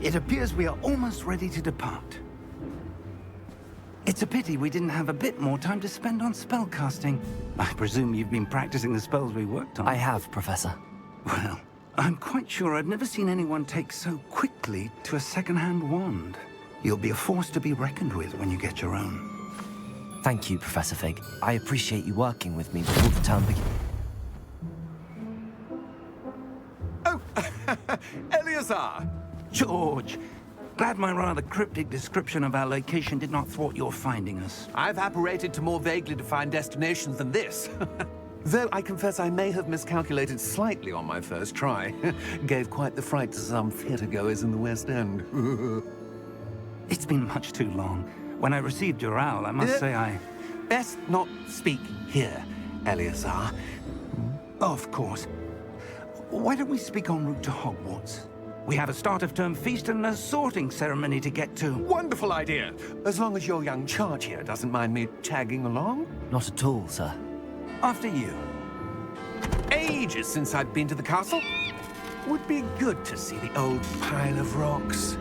It appears we are almost ready to depart. It's a pity we didn't have a bit more time to spend on spellcasting. I presume you've been practicing the spells we worked on. I have, Professor. Well, I'm quite sure I've never seen anyone take so quickly to a second-hand wand. You'll be a force to be reckoned with when you get your own. Thank you, Professor Fig. I appreciate you working with me before the term begins. Oh, Eleazar! George, glad my rather cryptic description of our location did not thwart your finding us. I've apparated to more vaguely defined destinations than this. Though I confess I may have miscalculated slightly on my first try. Gave quite the fright to some theatre-goers in the West End. It's been much too long. When I received your owl, I must say I... Best not speak here, Eleazar. Of course. Why don't we speak en route to Hogwarts? We have a start-of-term feast and a sorting ceremony to get to. Wonderful idea! As long as your young charge here doesn't mind me tagging along. Not at all, sir. After you. Ages since I've been to the castle. Would be good to see the old pile of rocks.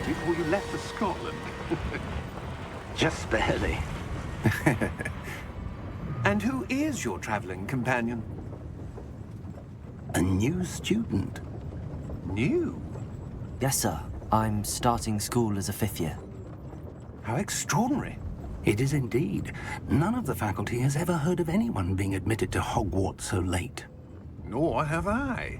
Before you left for Scotland. Just barely. And who is your traveling companion? A new student. New? Yes, sir. I'm starting school as a 5th year. How extraordinary. It is indeed. None of the faculty has ever heard of anyone being admitted to Hogwarts so late. Nor have I.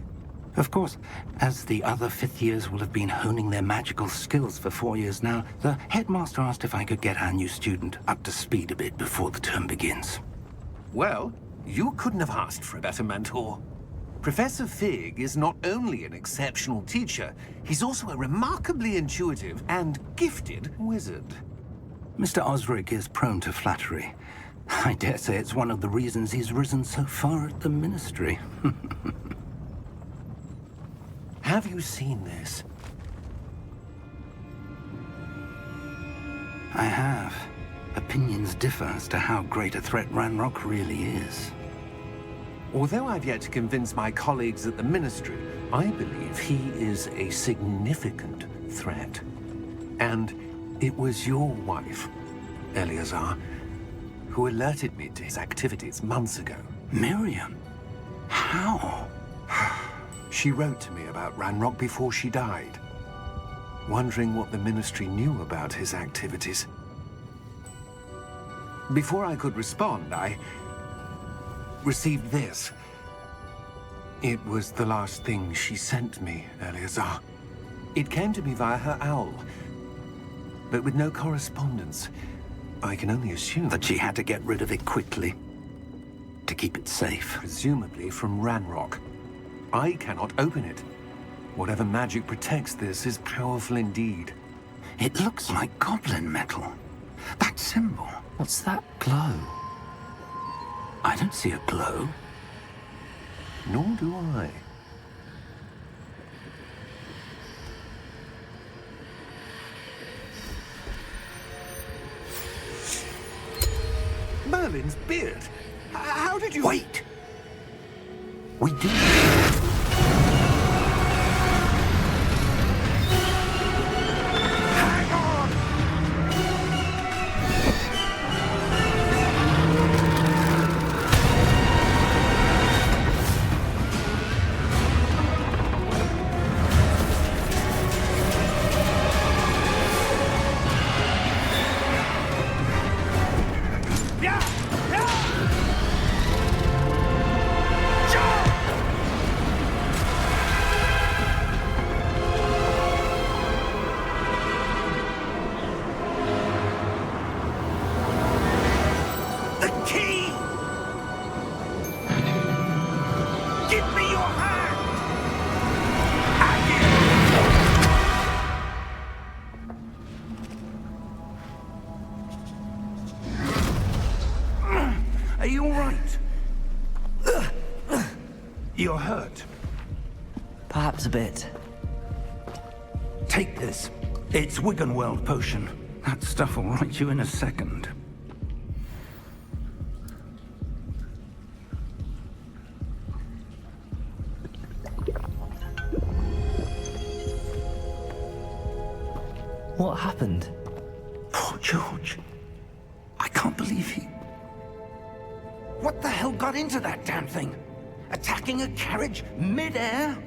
Of course, as the other 5th years will have been honing their magical skills for 4 years now, the headmaster asked if I could get our new student up to speed a bit before the term begins. Well, you couldn't have asked for a better mentor. Professor Fig is not only an exceptional teacher, he's also a remarkably intuitive and gifted wizard. Mr. Osric is prone to flattery. I dare say it's one of the reasons he's risen so far at the Ministry. Have you seen this? I have. Opinions differ as to how great a threat Ranrock really is. Although I've yet to convince my colleagues at the Ministry, I believe he is a significant threat. And it was your wife, Eleazar, who alerted me to his activities months ago. Miriam? How? She wrote to me about Ranrock before she died, wondering what the Ministry knew about his activities. Before I could respond, I received this. It was the last thing she sent me, Eleazar. It came to me via her owl, but with no correspondence. I can only assume That she had to get rid of it quickly, to keep it safe. presumably from Ranrock. I cannot open it. Whatever magic protects this is powerful indeed. It looks like goblin metal. That symbol. What's that glow? I don't see a glow. Nor do I. Merlin's beard. How did you... Wait! We do. Hang on! you all right? You're hurt. Perhaps a bit. Take this. It's Wiggenweld potion. That stuff will right you in a second. What happened? Poor George. I can't believe he... What the hell got into that damn thing? Attacking a carriage mid-air?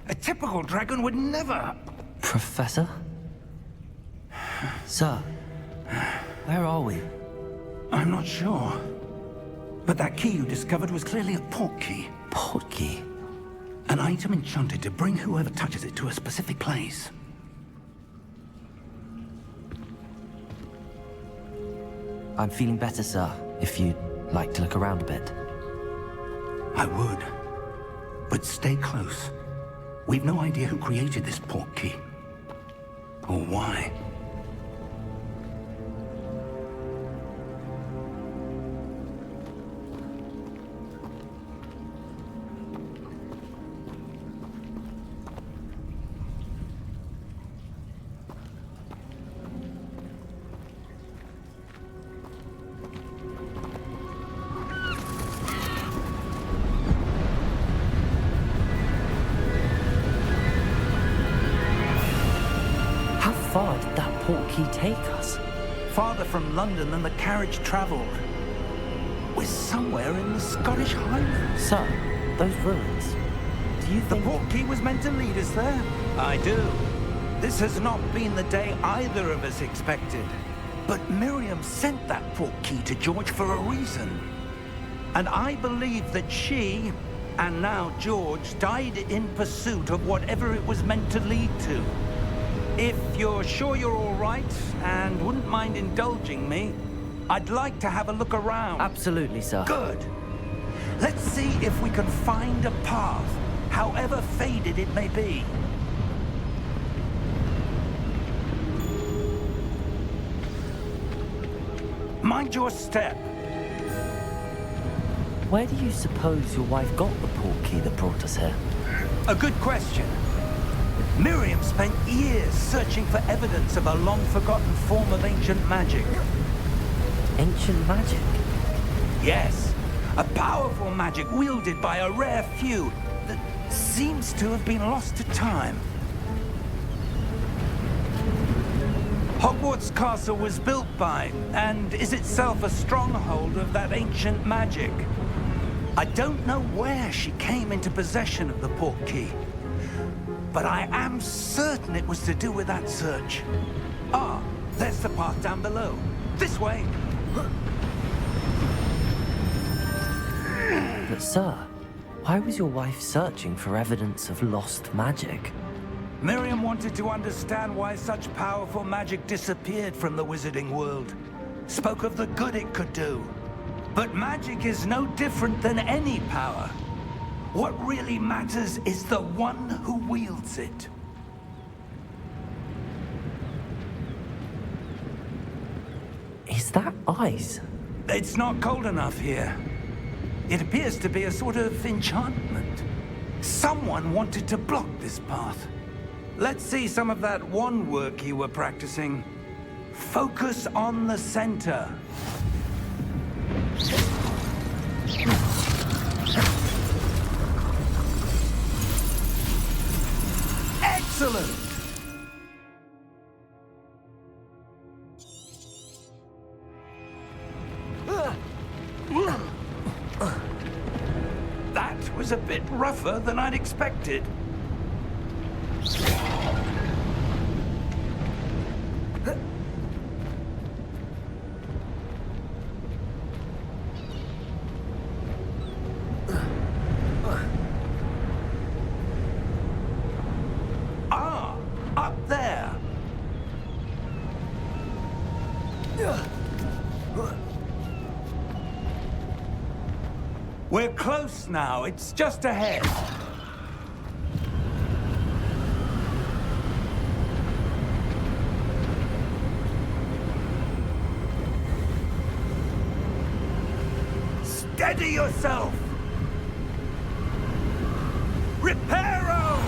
A typical dragon would never... Professor? Sir, where are we? I'm not sure. But that key you discovered was clearly a port key. Port key? An item enchanted to bring whoever touches it to a specific place. I'm feeling better, sir, if you'd like to look around a bit. I would. But stay close. We've no idea who created this port key. Or why. How far did that port key take us? Farther from London than the carriage traveled. We're somewhere in the Scottish Highlands. Sir, those ruins. Do you The think... port key was meant to lead us there? I do. This has not been the day either of us expected. But Miriam sent that port key to George for a reason. And I believe that she, and now George, died in pursuit of whatever it was meant to lead to. If you're sure you're all right, and wouldn't mind indulging me, I'd like to have a look around. Absolutely, sir. Good. Let's see if we can find a path, however faded it may be. Mind your step. Where do you suppose your wife got the port key that brought us here? A good question. Miriam spent years searching for evidence of a long-forgotten form of ancient magic. Ancient magic? Yes, a powerful magic wielded by a rare few that seems to have been lost to time. Hogwarts Castle was built by, and is itself a stronghold of that ancient magic. I don't know where she came into possession of the port key, but I am certain it was to do with that search. Ah, there's the path down below. This way. But sir, why was your wife searching for evidence of lost magic? Miriam wanted to understand why such powerful magic disappeared from the wizarding world. Spoke of the good it could do. But magic is no different than any power. What really matters is the one who wields it. Is that ice? It's not cold enough here. It appears to be a sort of enchantment. Someone wanted to block this path. Let's see some of that wand work you were practicing. Focus on the center. Excellent! That was a bit rougher than I'd expected. Ah, up there. We're close now. It's just ahead. Steady yourself! Reparo!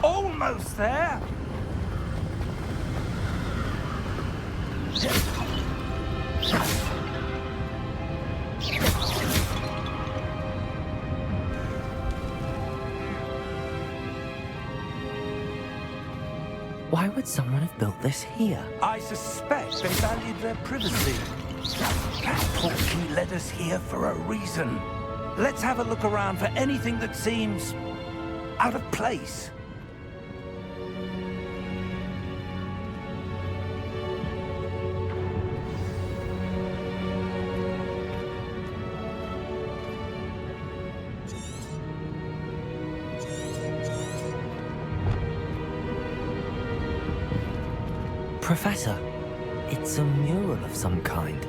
Almost there! Why would someone have built this here? I suspect they valued their privacy. That portkey led us here for a reason. Let's have a look around for anything that seems out of place. Professor, it's a mural of some kind.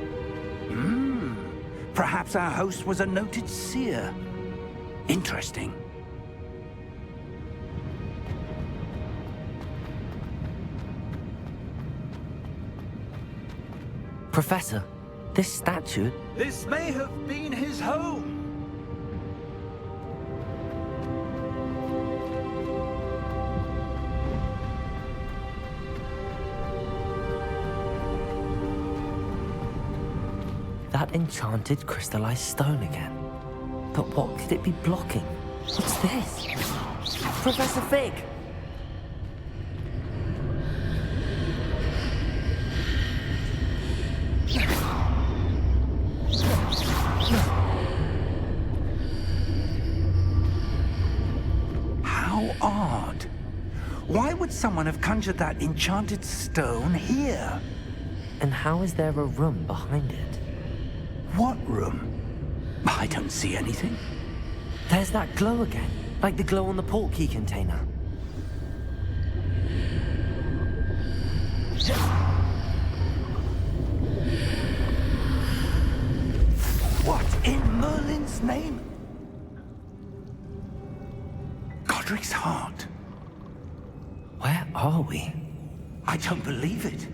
Perhaps our host was a noted seer. Interesting. Professor, this statue... This may have been his home. That enchanted crystallized stone again. But what could it be blocking? What's this? Professor Fig! How odd. Why would someone have conjured that enchanted stone here? And how is there a room behind it? What room? I don't see anything. There's that glow again, like the glow on the portkey container. What in Merlin's name? Godric's heart. Where are we? I don't believe it.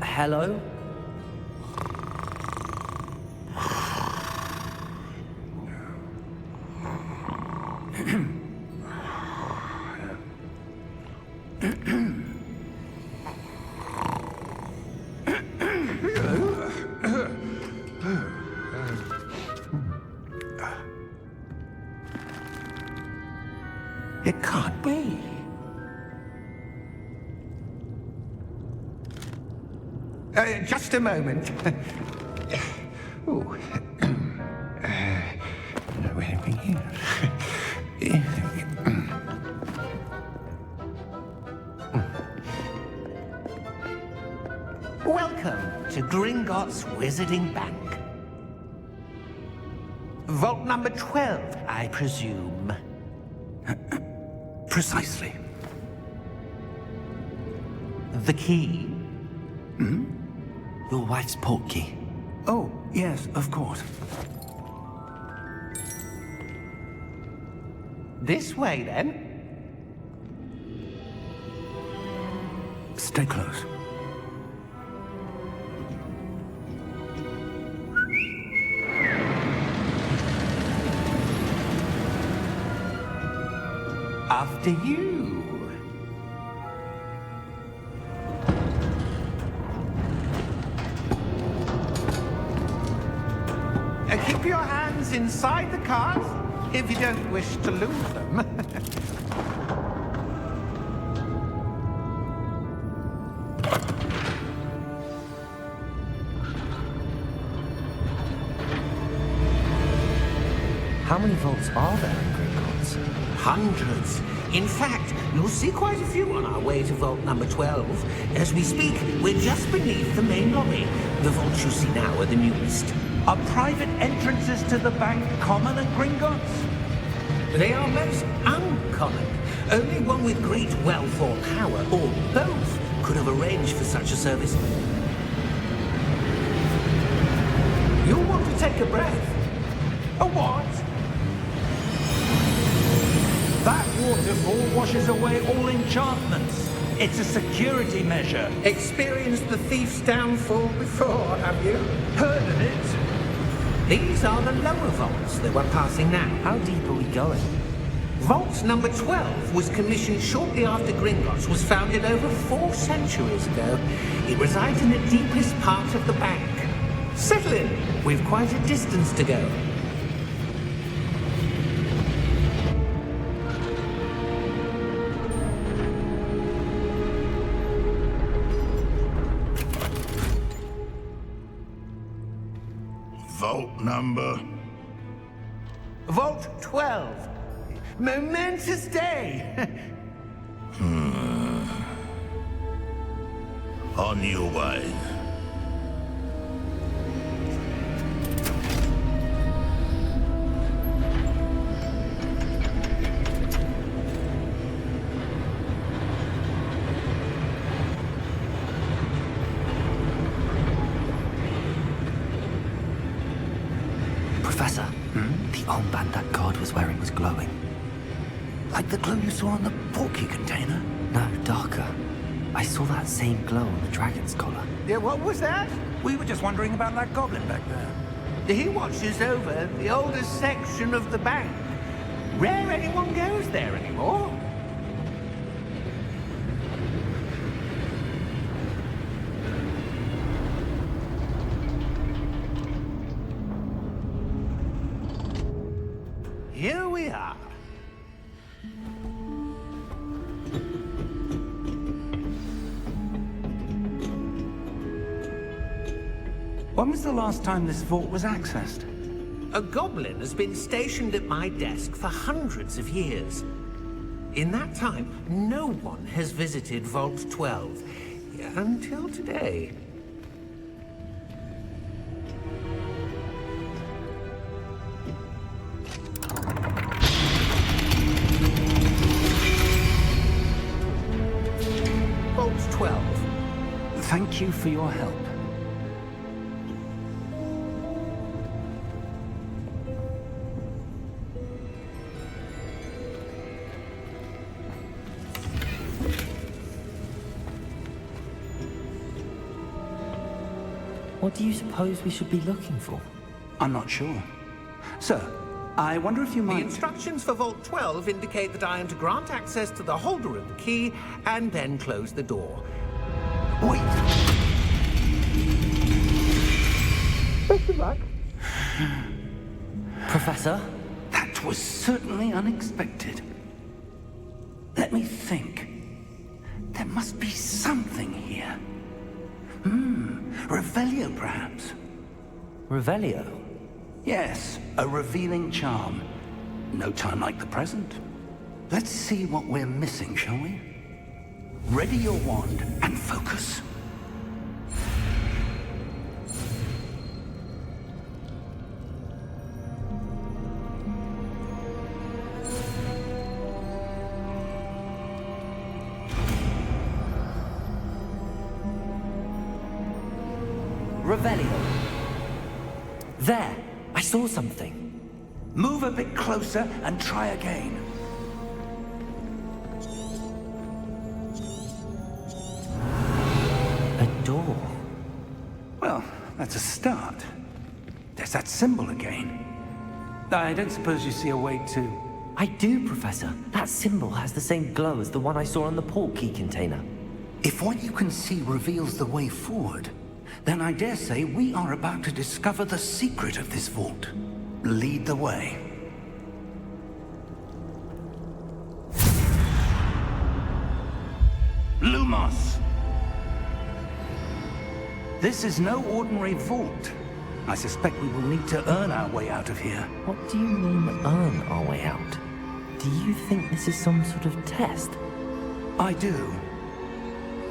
Hello? It can't be. Just a moment. Ooh. Anything here? Welcome to Gringotts Wizarding Bank. Vault number 12, I presume. Precisely. The key? Your wife's portkey. Oh, yes, of course. This way, then. Stay close. After you. Keep your hands inside the cart if you don't wish to lose them. How many vaults are there in Gringotts? Hundreds. In fact, you'll see quite a few on our way to vault number 12. As we speak, we're just beneath the main lobby. The vaults you see now are the newest. Are private entrances to the bank common at Gringotts? They are most uncommon. Only one with great wealth or power, or both, could have arranged for such a service. You'll want to take a breath. A what? That waterfall washes away all enchantments. It's a security measure. Experienced the thief's downfall before, have you? Heard of it? These are the lower vaults that we're passing now. How deep are we going? Vault number 12 was commissioned shortly after Gringotts was founded over 4 centuries ago. It resides in the deepest part of the bank. Settle in. We've quite a distance to go. Vault number? Vault 12. Momentous day. On your way. Professor, the armband that guard was wearing was glowing. Like the glow you saw on the portkey container? No, darker. I saw that same glow on the dragon's collar. Yeah, what was that? We were just wondering about that goblin back there. He watches over the oldest section of the bank. Rare anyone goes there anymore. Here we are. When was the last time this vault was accessed? A goblin has been stationed at my desk for hundreds of years. In that time, no one has visited Vault 12. Until today. Vault 12. Thank you for your help. What do you suppose we should be looking for? I'm not sure. Sir, I wonder if you The might... instructions for Vault 12 indicate that I am to grant access to the holder of the key and then close the door. Wait! Best of luck. Professor? That was certainly unexpected. Let me think. There must be something here. Revelio, perhaps? Revelio? Yes, a revealing charm. No time like the present. Let's see what we're missing, shall we? Ready your wand and focus. Revelio. There! I saw something. Move a bit closer and try again. A door. Well, that's a start. There's that symbol again. I don't suppose you see a way to... I do, Professor. That symbol has the same glow as the one I saw on the portkey container. If what you can see reveals the way forward, then I dare say we are about to discover the secret of this vault. Lead the way. Lumos! This is no ordinary vault. I suspect we will need to earn our way out of here. What do you mean, earn our way out? Do you think this is some sort of test? I do.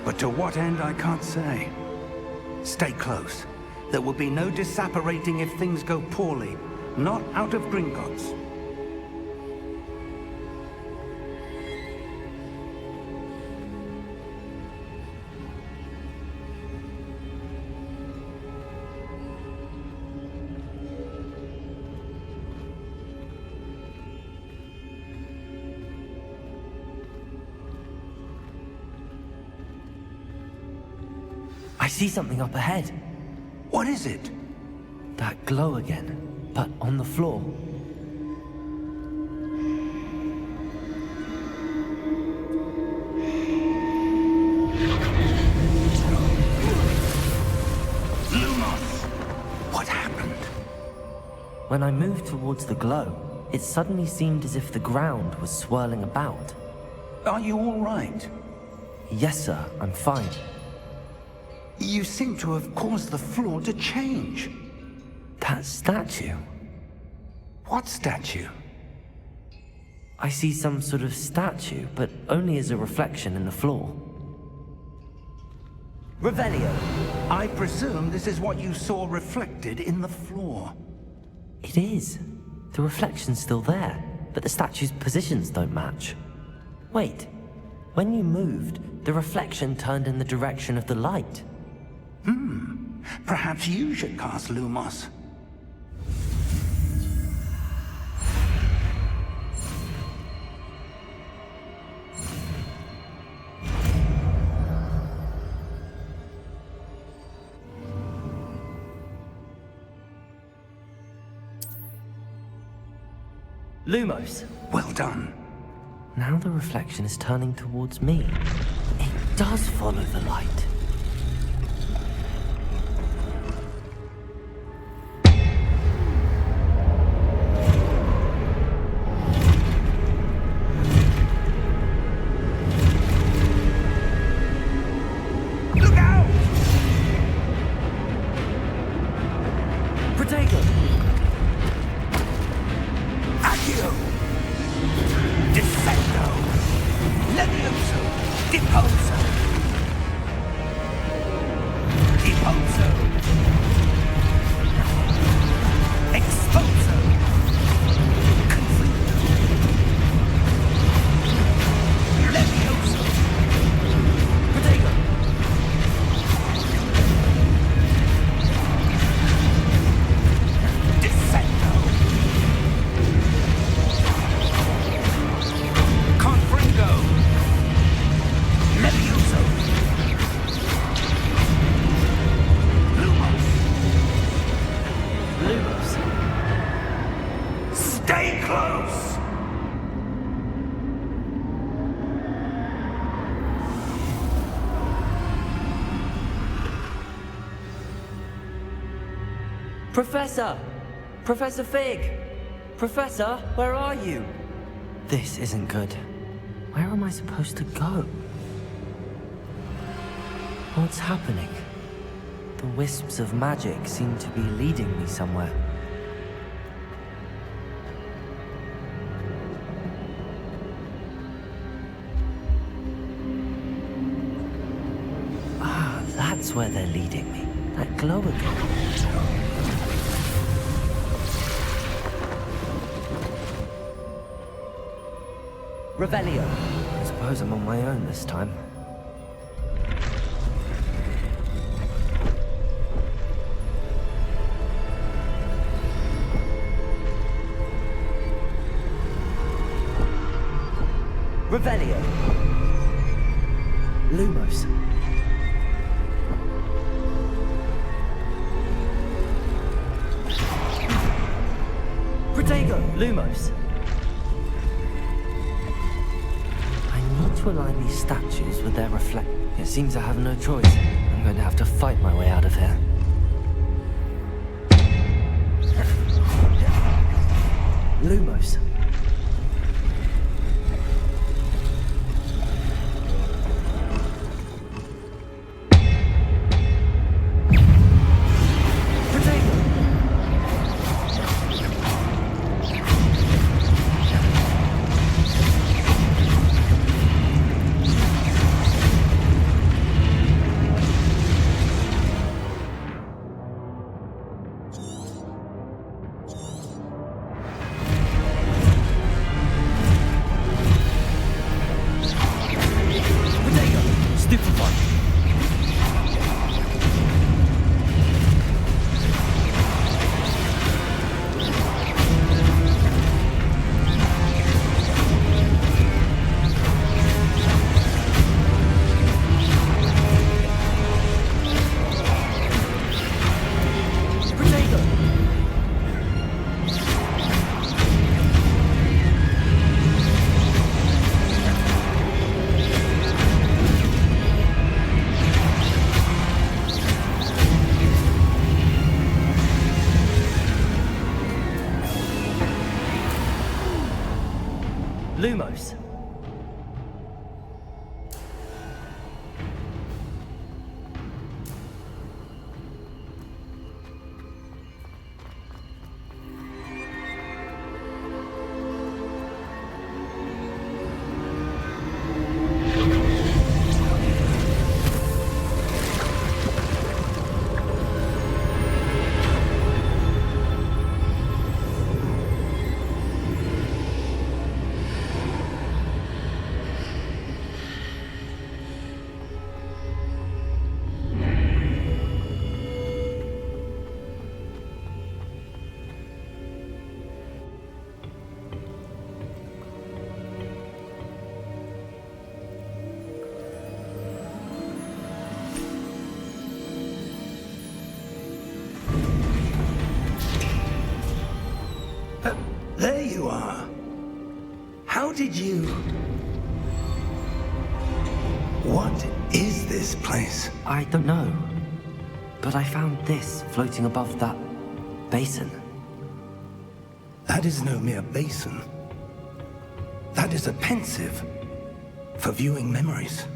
But to what end, I can't say. Stay close. There will be no disapparating if things go poorly. Not out of Gringotts. see something up ahead. What is it? That glow again, but on the floor. What happened? When I moved towards the glow, it suddenly seemed as if the ground was swirling about. Are you all right? Yes, sir, I'm fine. You seem to have caused the floor to change. That statue. What statue? I see some sort of statue, but only as a reflection in the floor. Revelio. I presume this is what you saw reflected in the floor. It is. The reflection's still there, but the statue's positions don't match. Wait. When you moved, the reflection turned in the direction of the light. Perhaps you should cast Lumos. Lumos. Well done. Now the reflection is turning towards me. It does follow the light. Look out! Protego! Accio! Descendo! Levioso! Deposo! Deposo! Exposo! Confringo! Levioso! Protego! Descendo! Confringo! Levioso! Lumos! Lumos. Stay close! Professor! Professor Fig! Professor, where are you? This isn't good. Where am I supposed to go? What's happening? The wisps of magic seem to be leading me somewhere. Ah, that's where they're leading me. That glow again. Revelio. I suppose I'm on my own this time. Revelio. Lumos. Protego. Lumos. To align these statues with their reflect. It seems I have no choice. I'm going to have to fight my way out of here. Lumos. Lumos. There you are. How did you... What is this place? I don't know. But I found this floating above that basin. That is no mere basin. That is a pensive for viewing memories.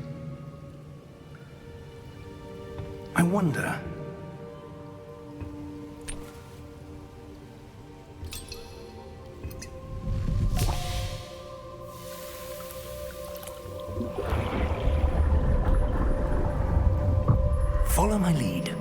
I wonder... Follow my lead.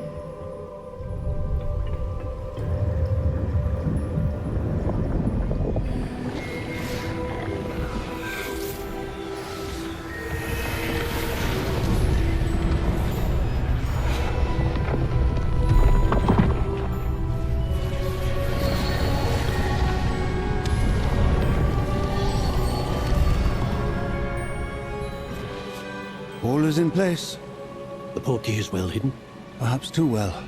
All is in place. The portkey is well hidden. Perhaps too well.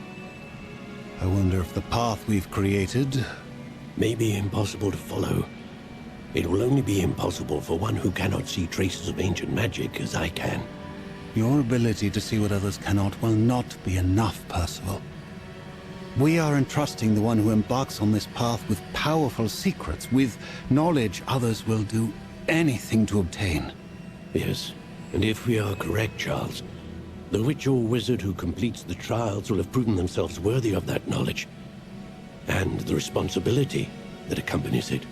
I wonder if the path we've created... May be impossible to follow. It will only be impossible for one who cannot see traces of ancient magic as I can. Your ability to see what others cannot will not be enough, Percival. We are entrusting the one who embarks on this path with powerful secrets, with knowledge others will do anything to obtain. Yes, and if we are correct, Charles, the witch or wizard who completes the trials will have proven themselves worthy of that knowledge, and the responsibility that accompanies it.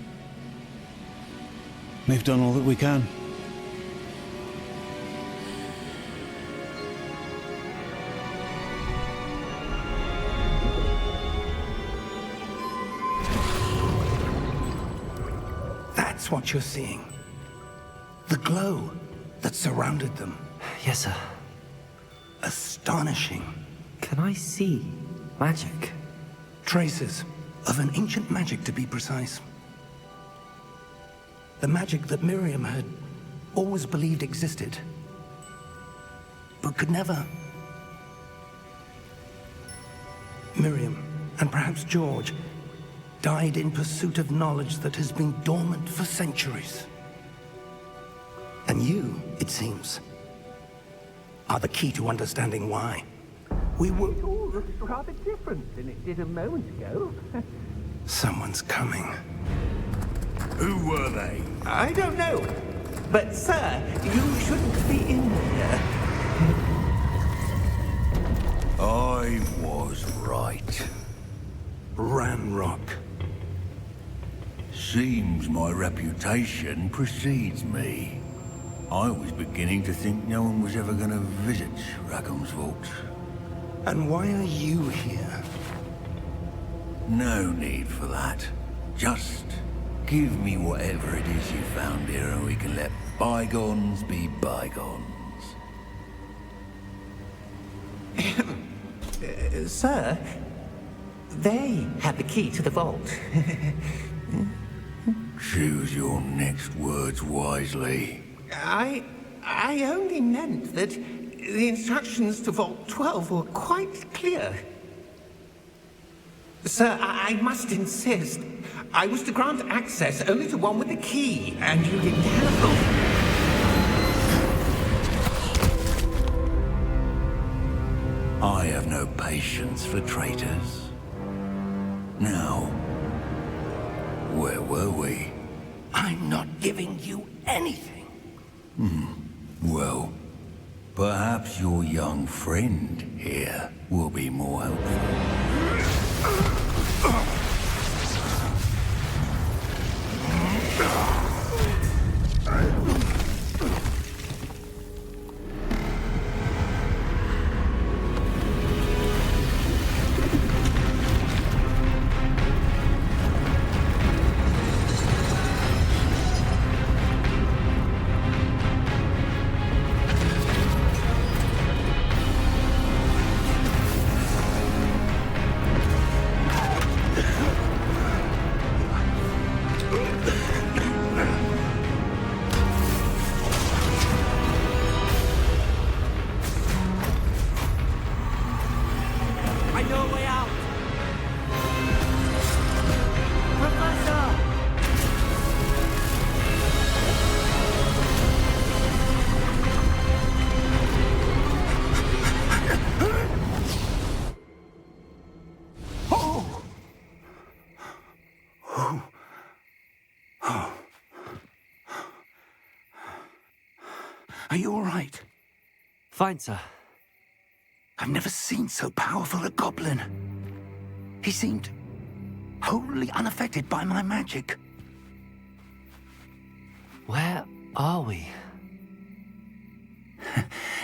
We've done all that we can. That's what you're seeing. The glow that surrounded them. Yes, sir. Astonishing. Can I see magic? Traces of an ancient magic, to be precise. The magic that Miriam had always believed existed, but could never. Miriam, and perhaps George, died in pursuit of knowledge that has been dormant for centuries. And you, it seems, are the key to understanding why. We were... It all looks rather different than it did a moment ago. Someone's coming. Who were they? I don't know. But, sir, you shouldn't be in here. I was right. Ranrock. Seems my reputation precedes me. I was beginning to think no one was ever going to visit Rackham's vault. And why are you here? No need for that. Just give me whatever it is you found here and we can let bygones be bygones. Sir, they had the key to the vault. Choose your next words wisely. I only meant that the instructions to Vault 12 were quite clear. Sir, I must insist. I was to grant access only to one with the key, and you didn't have them. I have no patience for traitors. Now, where were we? I'm not giving you anything. Well, perhaps your young friend here will be more helpful. Are you all right? Fine, sir. I've never seen so powerful a goblin. He seemed wholly unaffected by my magic. Where are we?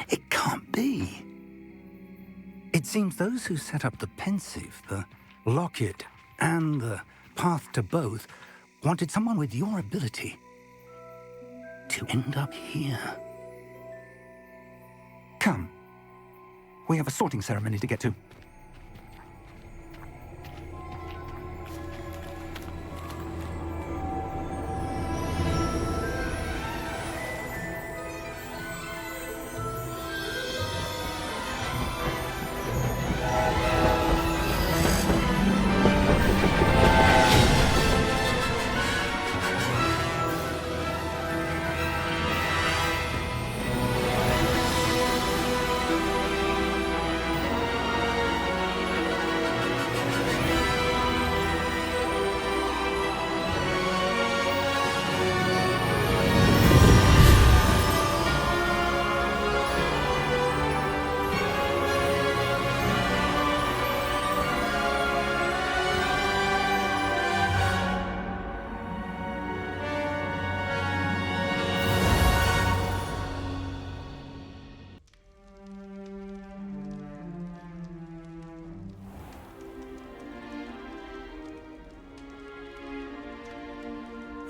It can't be. It seems those who set up the pensive, the locket, and the path to both wanted someone with your ability to end up here. Come. We have a sorting ceremony to get to.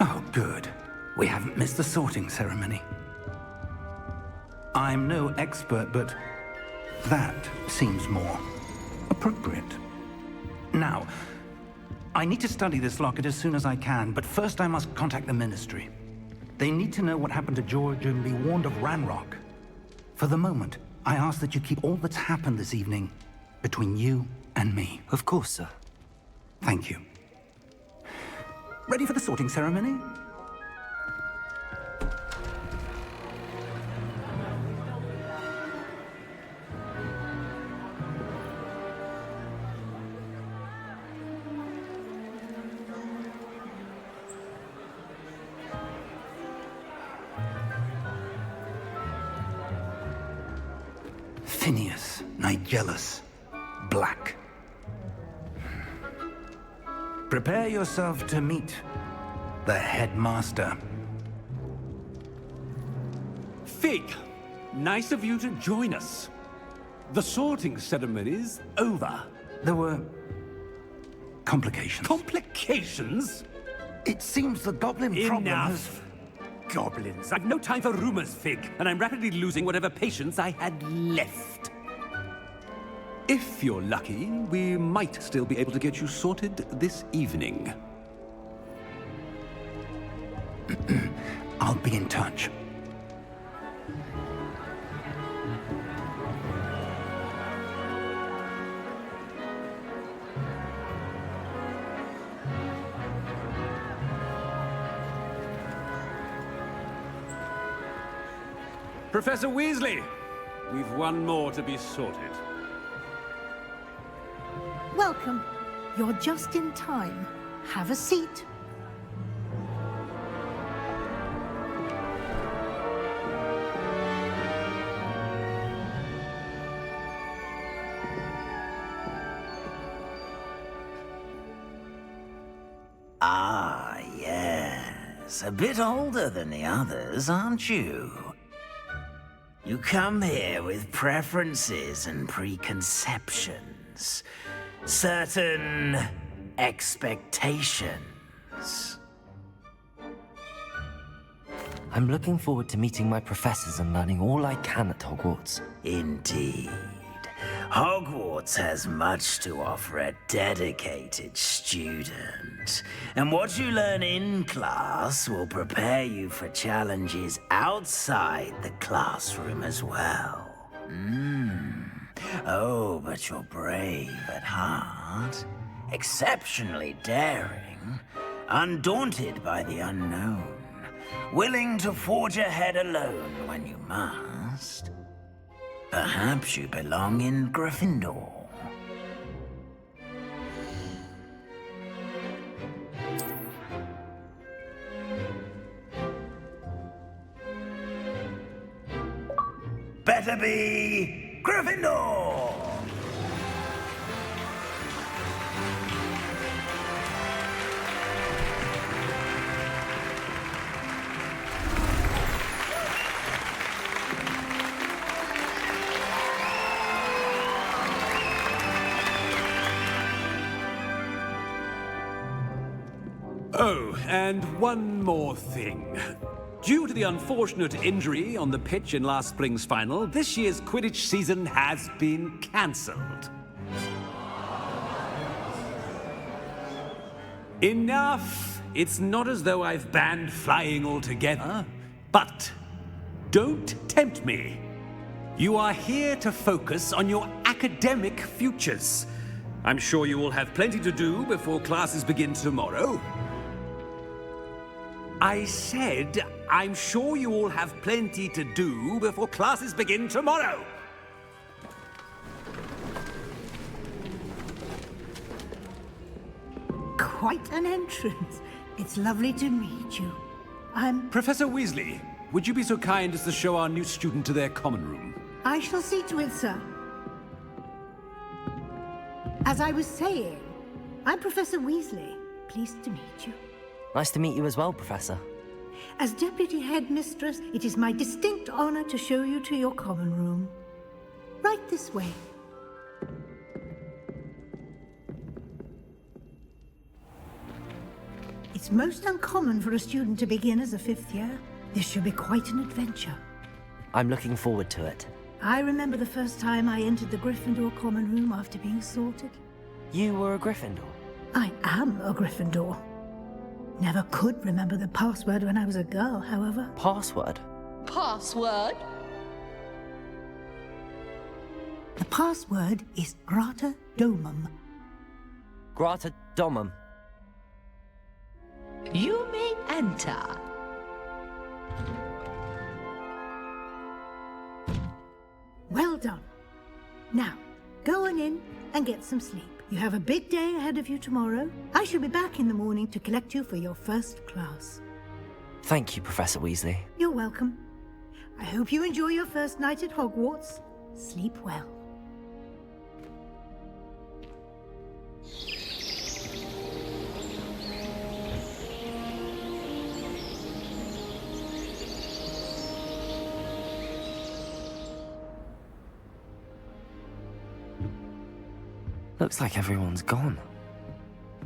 Oh, good. We haven't missed the sorting ceremony. I'm no expert, but that seems more appropriate. Now, I need to study this locket as soon as I can, but first I must contact the Ministry. They need to know what happened to George and be warned of Ranrock. For the moment, I ask that you keep all that's happened this evening between you and me. Of course, sir. Thank you. Ready for the sorting ceremony? Phineas, Nigellus, Black. Prepare yourself to meet the headmaster. Fig, nice of you to join us. The sorting ceremony's over. There were complications. Complications? It seems the goblin problem has... Enough. Goblins. I've no time for rumors, Fig, and I'm rapidly losing whatever patience I had left. If you're lucky, we might still be able to get you sorted this evening. I'll be in touch. Professor Weasley, we've one more to be sorted. Welcome. You're just in time. Have a seat. Ah, yes. A bit older than the others, aren't you? You come here with preferences and preconceptions. Certain expectations. I'm looking forward to meeting my professors and learning all I can at Hogwarts. Indeed. Hogwarts has much to offer a dedicated student. And what you learn in class will prepare you for challenges outside the classroom as well. Oh, but you're brave at heart. Exceptionally daring. Undaunted by the unknown. Willing to forge ahead alone when you must. Perhaps you belong in Gryffindor. Better be Gryffindor! Oh, and one more thing. Due to the unfortunate injury on the pitch in last spring's final, this year's Quidditch season has been cancelled. Enough! It's not as though I've banned flying altogether. But don't tempt me. You are here to focus on your academic futures. I'm sure you will have plenty to do before classes begin tomorrow. I said, I'm sure you all have plenty to do before classes begin tomorrow. Quite an entrance. It's lovely to meet you. I'm... Professor Weasley, would you be so kind as to show our new student to their common room? I shall see to it, sir. As I was saying, I'm Professor Weasley. Pleased to meet you. Nice to meet you as well, Professor. As Deputy Headmistress, it is my distinct honor to show you to your common room. Right this way. It's most uncommon for a student to begin as a fifth year. This should be quite an adventure. I'm looking forward to it. I remember the first time I entered the Gryffindor common room after being sorted. You were a Gryffindor? I am a Gryffindor. Never could remember the password when I was a girl, however. Password? Password? The password is Grata Domum. Grata Domum. You may enter. Well done. Now, go on in and get some sleep. You have a big day ahead of you tomorrow. I shall be back in the morning to collect you for your first class. Thank you, Professor Weasley. You're welcome. I hope you enjoy your first night at Hogwarts. Sleep well. Looks like everyone's gone.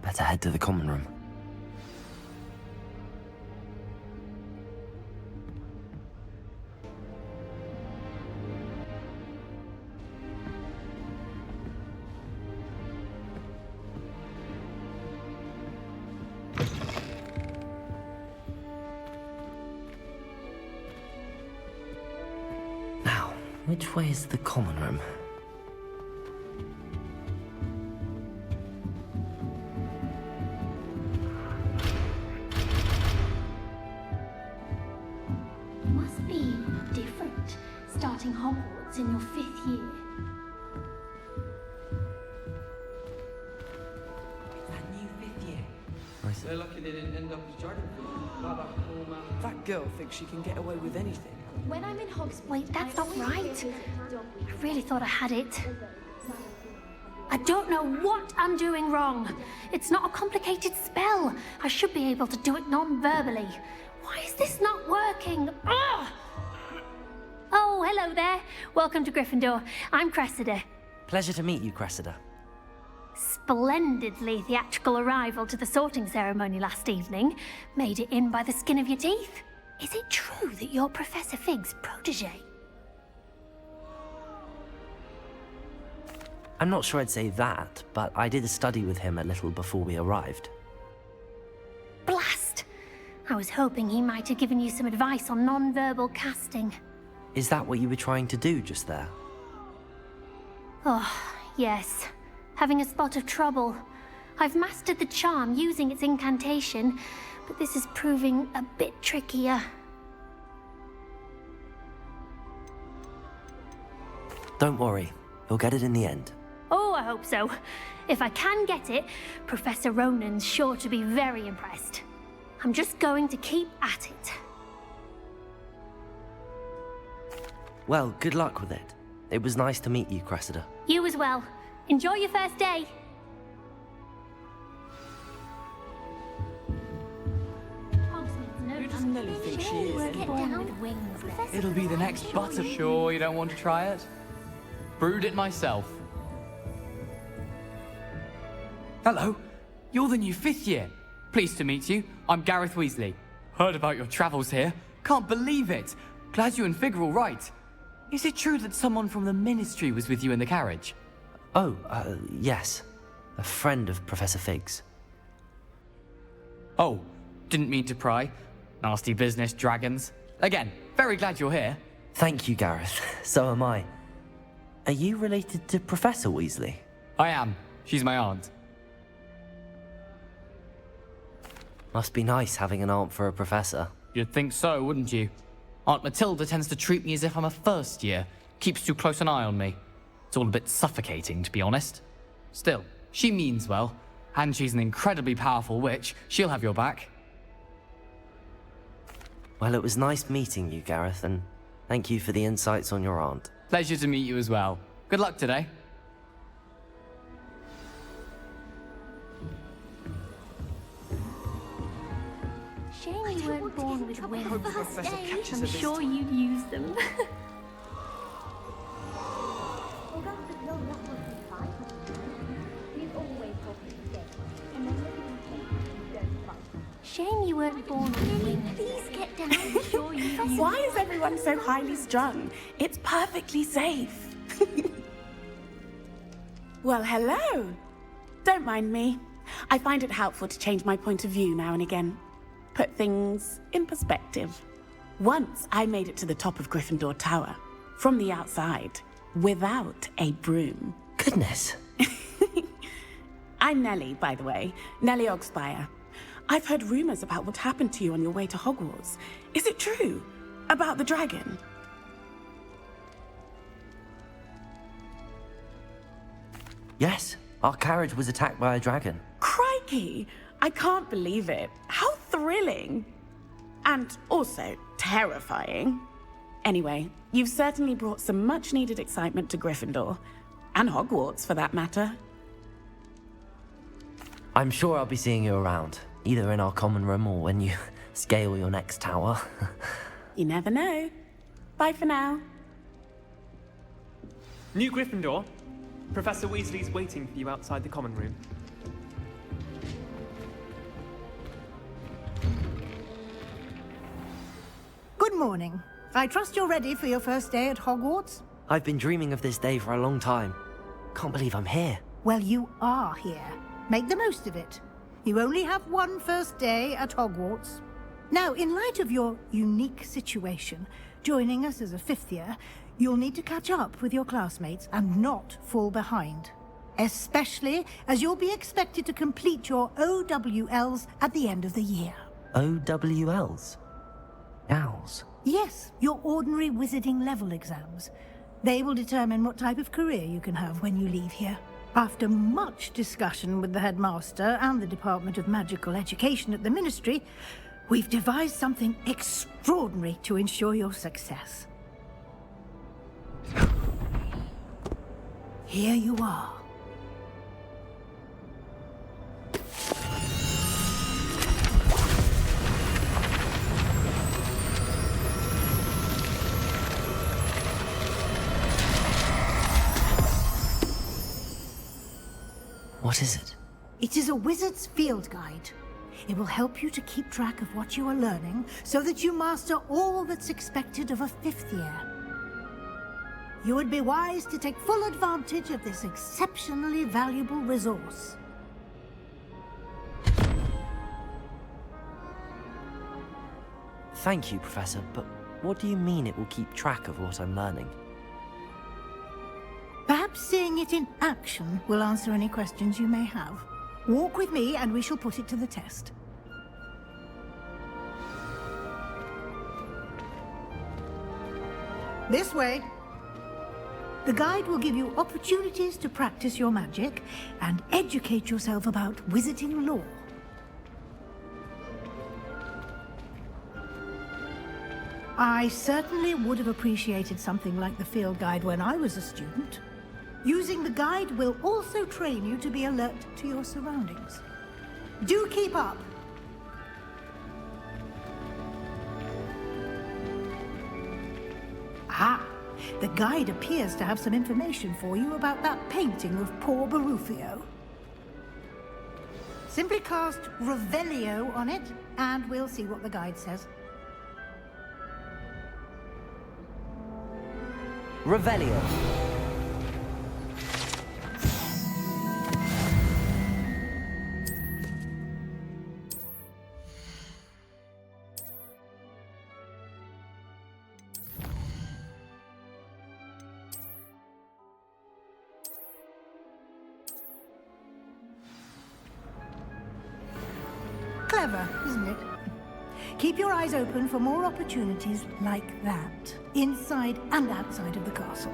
Better head to the common room. Now, which way is the common room? Hogwarts in your 5th year. That new 5th year. They're lucky they didn't end up as Jordan. That girl thinks she can get away with anything. When I'm in Hogsmeade, that's not right. I really thought I had it. I don't know what I'm doing wrong. It's not a complicated spell. I should be able to do it non-verbally. Why is this not working? Ugh! Oh, hello there. Welcome to Gryffindor. I'm Cressida. Pleasure to meet you, Cressida. Splendidly theatrical arrival to the sorting ceremony last evening. Made it in by the skin of your teeth. Is it true that you're Professor Fig's protege? I'm not sure I'd say that, but I did study with him a little before we arrived. Blast! I was hoping he might have given you some advice on non-verbal casting. Is that what you were trying to do just there? Oh, yes. Having a spot of trouble. I've mastered the charm using its incantation, but this is proving a bit trickier. Don't worry, you'll get it in the end. Oh, I hope so. If I can get it, Professor Ronan's sure to be very impressed. I'm just going to keep at it. Well, good luck with it. It was nice to meet you, Cressida. You as well. Enjoy your first day. Who does Nelly think she is? Get down with wings. It'll be the next butter. Sure you don't want to try it? Brewed it myself. Hello, you're the new 5th year. Pleased to meet you. I'm Gareth Weasley. Heard about your travels here. Can't believe it. Glad you and Fig are all right. Is it true that someone from the Ministry was with you in the carriage? Oh, yes. A friend of Professor Fig's. Oh, didn't mean to pry. Nasty business, dragons. Again, very glad you're here. Thank you, Gareth. So am I. Are you related to Professor Weasley? I am. She's my aunt. Must be nice having an aunt for a professor. You'd think so, wouldn't you? Aunt Matilda tends to treat me as if I'm a first year. Keeps too close an eye on me. It's all a bit suffocating, to be honest. Still, she means well. And she's an incredibly powerful witch. She'll have your back. Well, it was nice meeting you, Gareth, and thank you for the insights on your aunt. Pleasure to meet you as well. Good luck today. Shame you weren't born with wings. Hope the professor catches I'm her this sure you'd use them. Shame you weren't born with wings. Please get down. I'm sure you'd use Why is everyone so highly strung? It's perfectly safe. Well, hello. Don't mind me. I find it helpful to change my point of view now and again. Put things in perspective. Once I made it to the top of Gryffindor Tower, from the outside, without a broom. Goodness. I'm Nellie, by the way. Nellie Ogspire. I've heard rumors about what happened to you on your way to Hogwarts. Is it true? About the dragon? Yes, our carriage was attacked by a dragon. Crikey! I can't believe it. How thrilling! And also terrifying. Anyway, you've certainly brought some much-needed excitement to Gryffindor. And Hogwarts, for that matter. I'm sure I'll be seeing you around, either in our common room or when you scale your next tower. You never know. Bye for now. New Gryffindor. Professor Weasley's waiting for you outside the common room. Good morning. I trust you're ready for your first day at Hogwarts? I've been dreaming of this day for a long time. Can't believe I'm here. Well, you are here. Make the most of it. You only have one first day at Hogwarts. Now, in light of your unique situation, joining us as a 5th year, you'll need to catch up with your classmates and not fall behind. Especially as you'll be expected to complete your OWLs at the end of the year. OWLs? Owls? Yes, your ordinary wizarding level exams. They will determine what type of career you can have when you leave here. After much discussion with the headmaster and the Department of Magical Education at the Ministry, we've devised something extraordinary to ensure your success. Here you are. What is it? It is a wizard's field guide. It will help you to keep track of what you are learning so that you master all that's expected of a 5th year. You would be wise to take full advantage of this exceptionally valuable resource. Thank you, Professor, but what do you mean it will keep track of what I'm learning? Perhaps seeing it in action will answer any questions you may have. Walk with me and we shall put it to the test. This way. The guide will give you opportunities to practice your magic and educate yourself about wizarding lore. I certainly would have appreciated something like the field guide when I was a student. Using the guide will also train you to be alert to your surroundings. Do keep up! Ah, the guide appears to have some information for you about that painting of poor Barufio. Simply cast Revelio on it, and we'll see what the guide says. Revelio. Clever, isn't it? Keep your eyes open for more opportunities like that, inside and outside of the castle.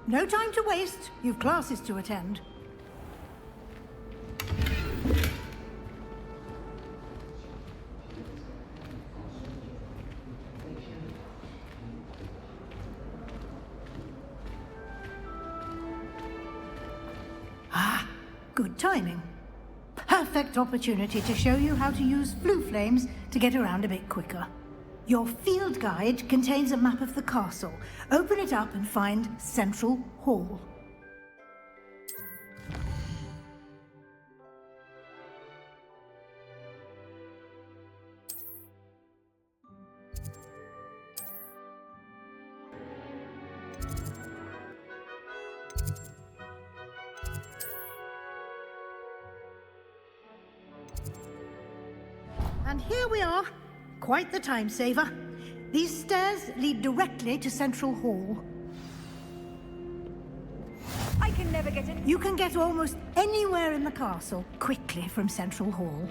No time to waste. You've classes to attend. Ah, good timing. Perfect opportunity to show you how to use flue flames to get around a bit quicker. Your field guide contains a map of the castle. Open it up and find Central Hall. And here we are. Quite the time saver. These stairs lead directly to Central Hall. I can never get in. You can get almost anywhere in the castle quickly from Central Hall.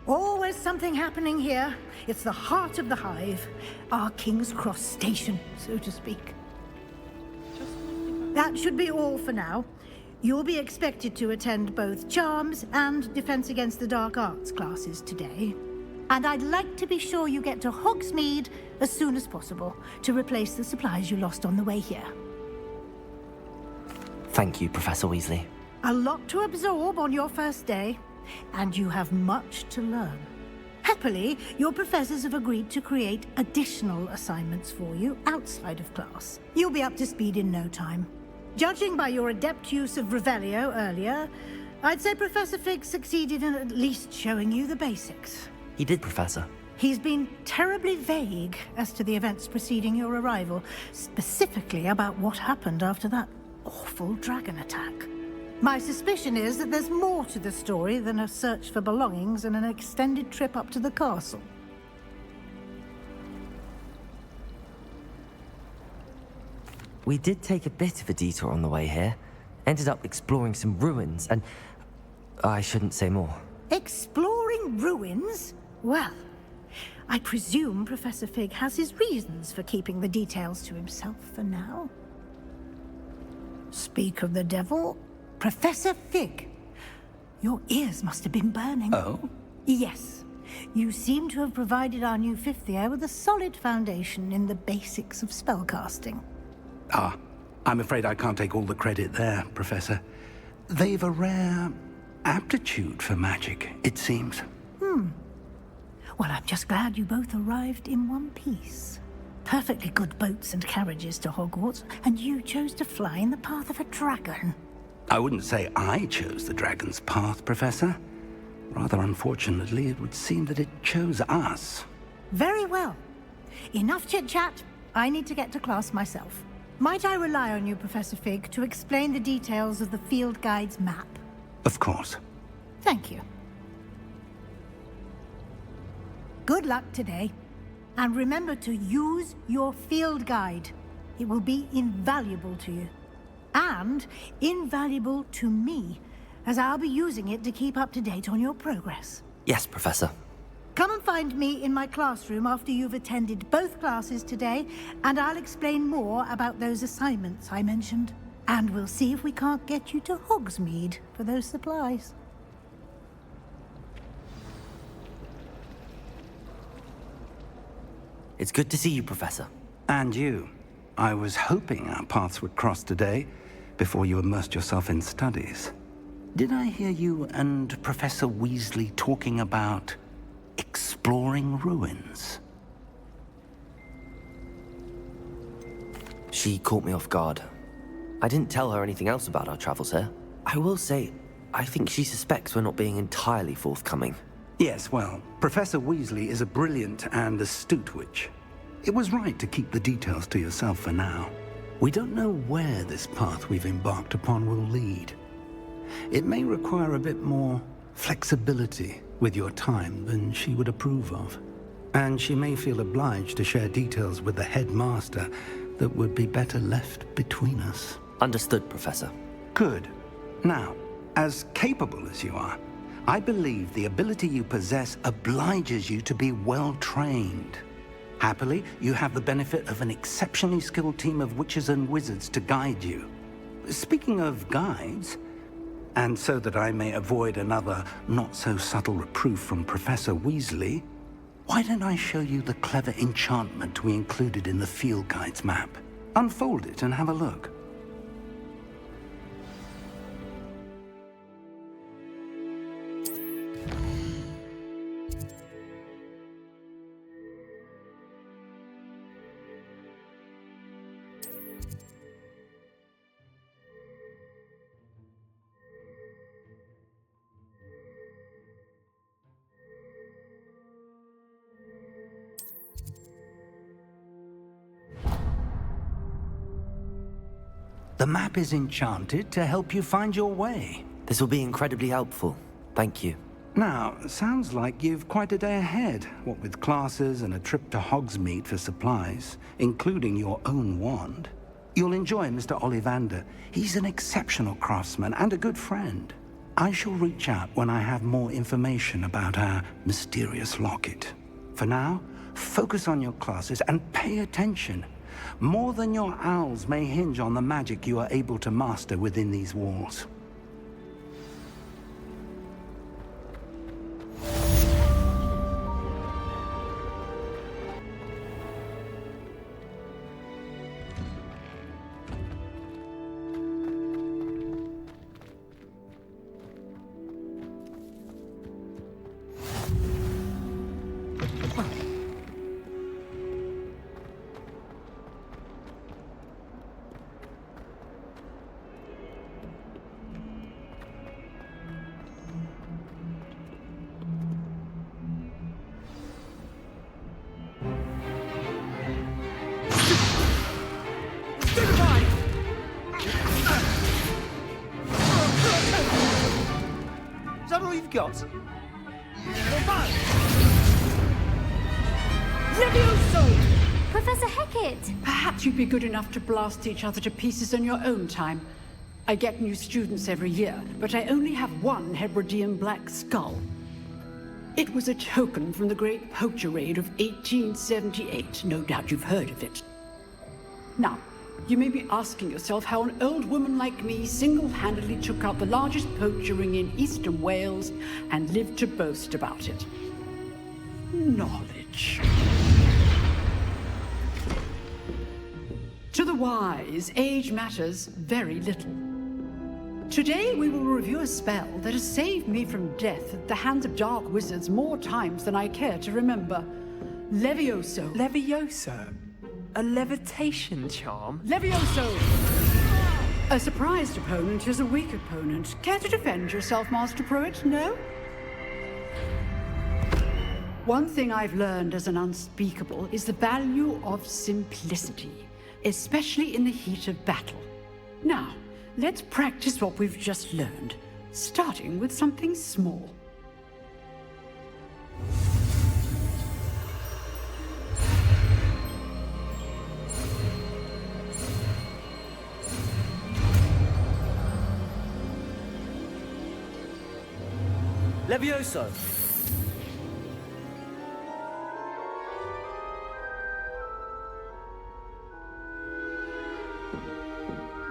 Always something happening here. It's the heart of the hive. Our King's Cross station, so to speak. That should be all for now. You'll be expected to attend both Charms and Defense Against the Dark Arts classes today. And I'd like to be sure you get to Hogsmeade as soon as possible to replace the supplies you lost on the way here. Thank you, Professor Weasley. A lot to absorb on your first day, and you have much to learn. Happily, your professors have agreed to create additional assignments for you outside of class. You'll be up to speed in no time. Judging by your adept use of Revelio earlier, I'd say Professor Fig succeeded in at least showing you the basics. He did, Professor. He's been terribly vague as to the events preceding your arrival, specifically about what happened after that awful dragon attack. My suspicion is that there's more to the story than a search for belongings and an extended trip up to the castle. We did take a bit of a detour on the way here. Ended up exploring some ruins and... I shouldn't say more. Exploring ruins? Well, I presume Professor Fig has his reasons for keeping the details to himself for now. Speak of the devil, Professor Fig. Your ears must have been burning. Oh? Yes. You seem to have provided our new fifth year with a solid foundation in the basics of spellcasting. Ah, I'm afraid I can't take all the credit there, Professor. They've a rare aptitude for magic, it seems. Well, I'm just glad you both arrived in one piece. Perfectly good boats and carriages to Hogwarts, and you chose to fly in the path of a dragon. I wouldn't say I chose the dragon's path, Professor. Rather unfortunately, it would seem that it chose us. Very well. Enough chit-chat. I need to get to class myself. Might I rely on you, Professor Fig, to explain the details of the field guide's map? Of course. Thank you. Good luck today. And remember to use your field guide. It will be invaluable to you. And invaluable to me, as I'll be using it to keep up to date on your progress. Yes, Professor. Come and find me in my classroom after you've attended both classes today, and I'll explain more about those assignments I mentioned. And we'll see if we can't get you to Hogsmeade for those supplies. It's good to see you, Professor. And you. I was hoping our paths would cross today, before you immersed yourself in studies. Did I hear you and Professor Weasley talking about exploring ruins? She caught me off guard. I didn't tell her anything else about our travels here. I will say, I think she suspects we're not being entirely forthcoming. Yes, well, Professor Weasley is a brilliant and astute witch. It was right to keep the details to yourself for now. We don't know where this path we've embarked upon will lead. It may require a bit more flexibility with your time than she would approve of. And she may feel obliged to share details with the headmaster that would be better left between us. Understood, Professor. Good. Now, as capable as you are, I believe the ability you possess obliges you to be well-trained. Happily, you have the benefit of an exceptionally skilled team of witches and wizards to guide you. Speaking of guides, and so that I may avoid another not-so-subtle reproof from Professor Weasley, why don't I show you the clever enchantment we included in the field guide's map? Unfold it and have a look. The map is enchanted to help you find your way. This will be incredibly helpful. Thank you. Now, sounds like you've quite a day ahead, what with classes and a trip to Hogsmeade for supplies, including your own wand. You'll enjoy Mr. Ollivander. He's an exceptional craftsman and a good friend. I shall reach out when I have more information about our mysterious locket. For now, focus on your classes and pay attention. More than your owls may hinge on the magic you are able to master within these walls. Is that all you've got? Levioso! Professor Hecat! Perhaps you'd be good enough to blast each other to pieces on your own time. I get new students every year, but I only have one Hebridean black skull. It was a token from the Great Poacher Raid of 1878. No doubt you've heard of it. Now, you may be asking yourself how an old woman like me single-handedly took out the largest poacher ring in eastern Wales and lived to boast about it. knowledge. To the wise, age matters very little. Today we will review a spell that has saved me from death at the hands of dark wizards more times than I care to remember. Levioso. Levioso? A levitation charm? Levioso! A surprised opponent is a weak opponent. Care to defend yourself, Master Pruitt? No? One thing I've learned as an unspeakable is the value of simplicity, especially in the heat of battle. Now, let's practice what we've just learned, starting with something small. Levioso!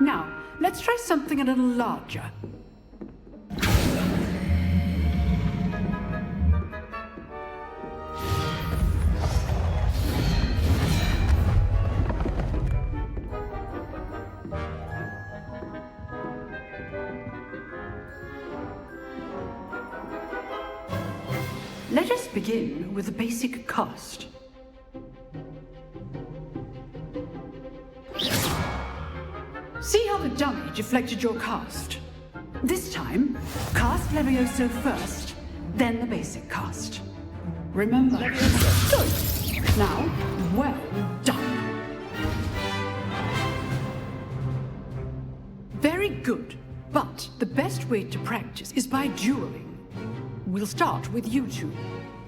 Now, let's try something a little larger. Let us begin with the basic cast. See how the dummy deflected your cast? This time, cast Levioso first, then the basic cast. Remember, Levioso. Good. Now, well done. Very good, but the best way to practice is by dueling. We'll start with you two.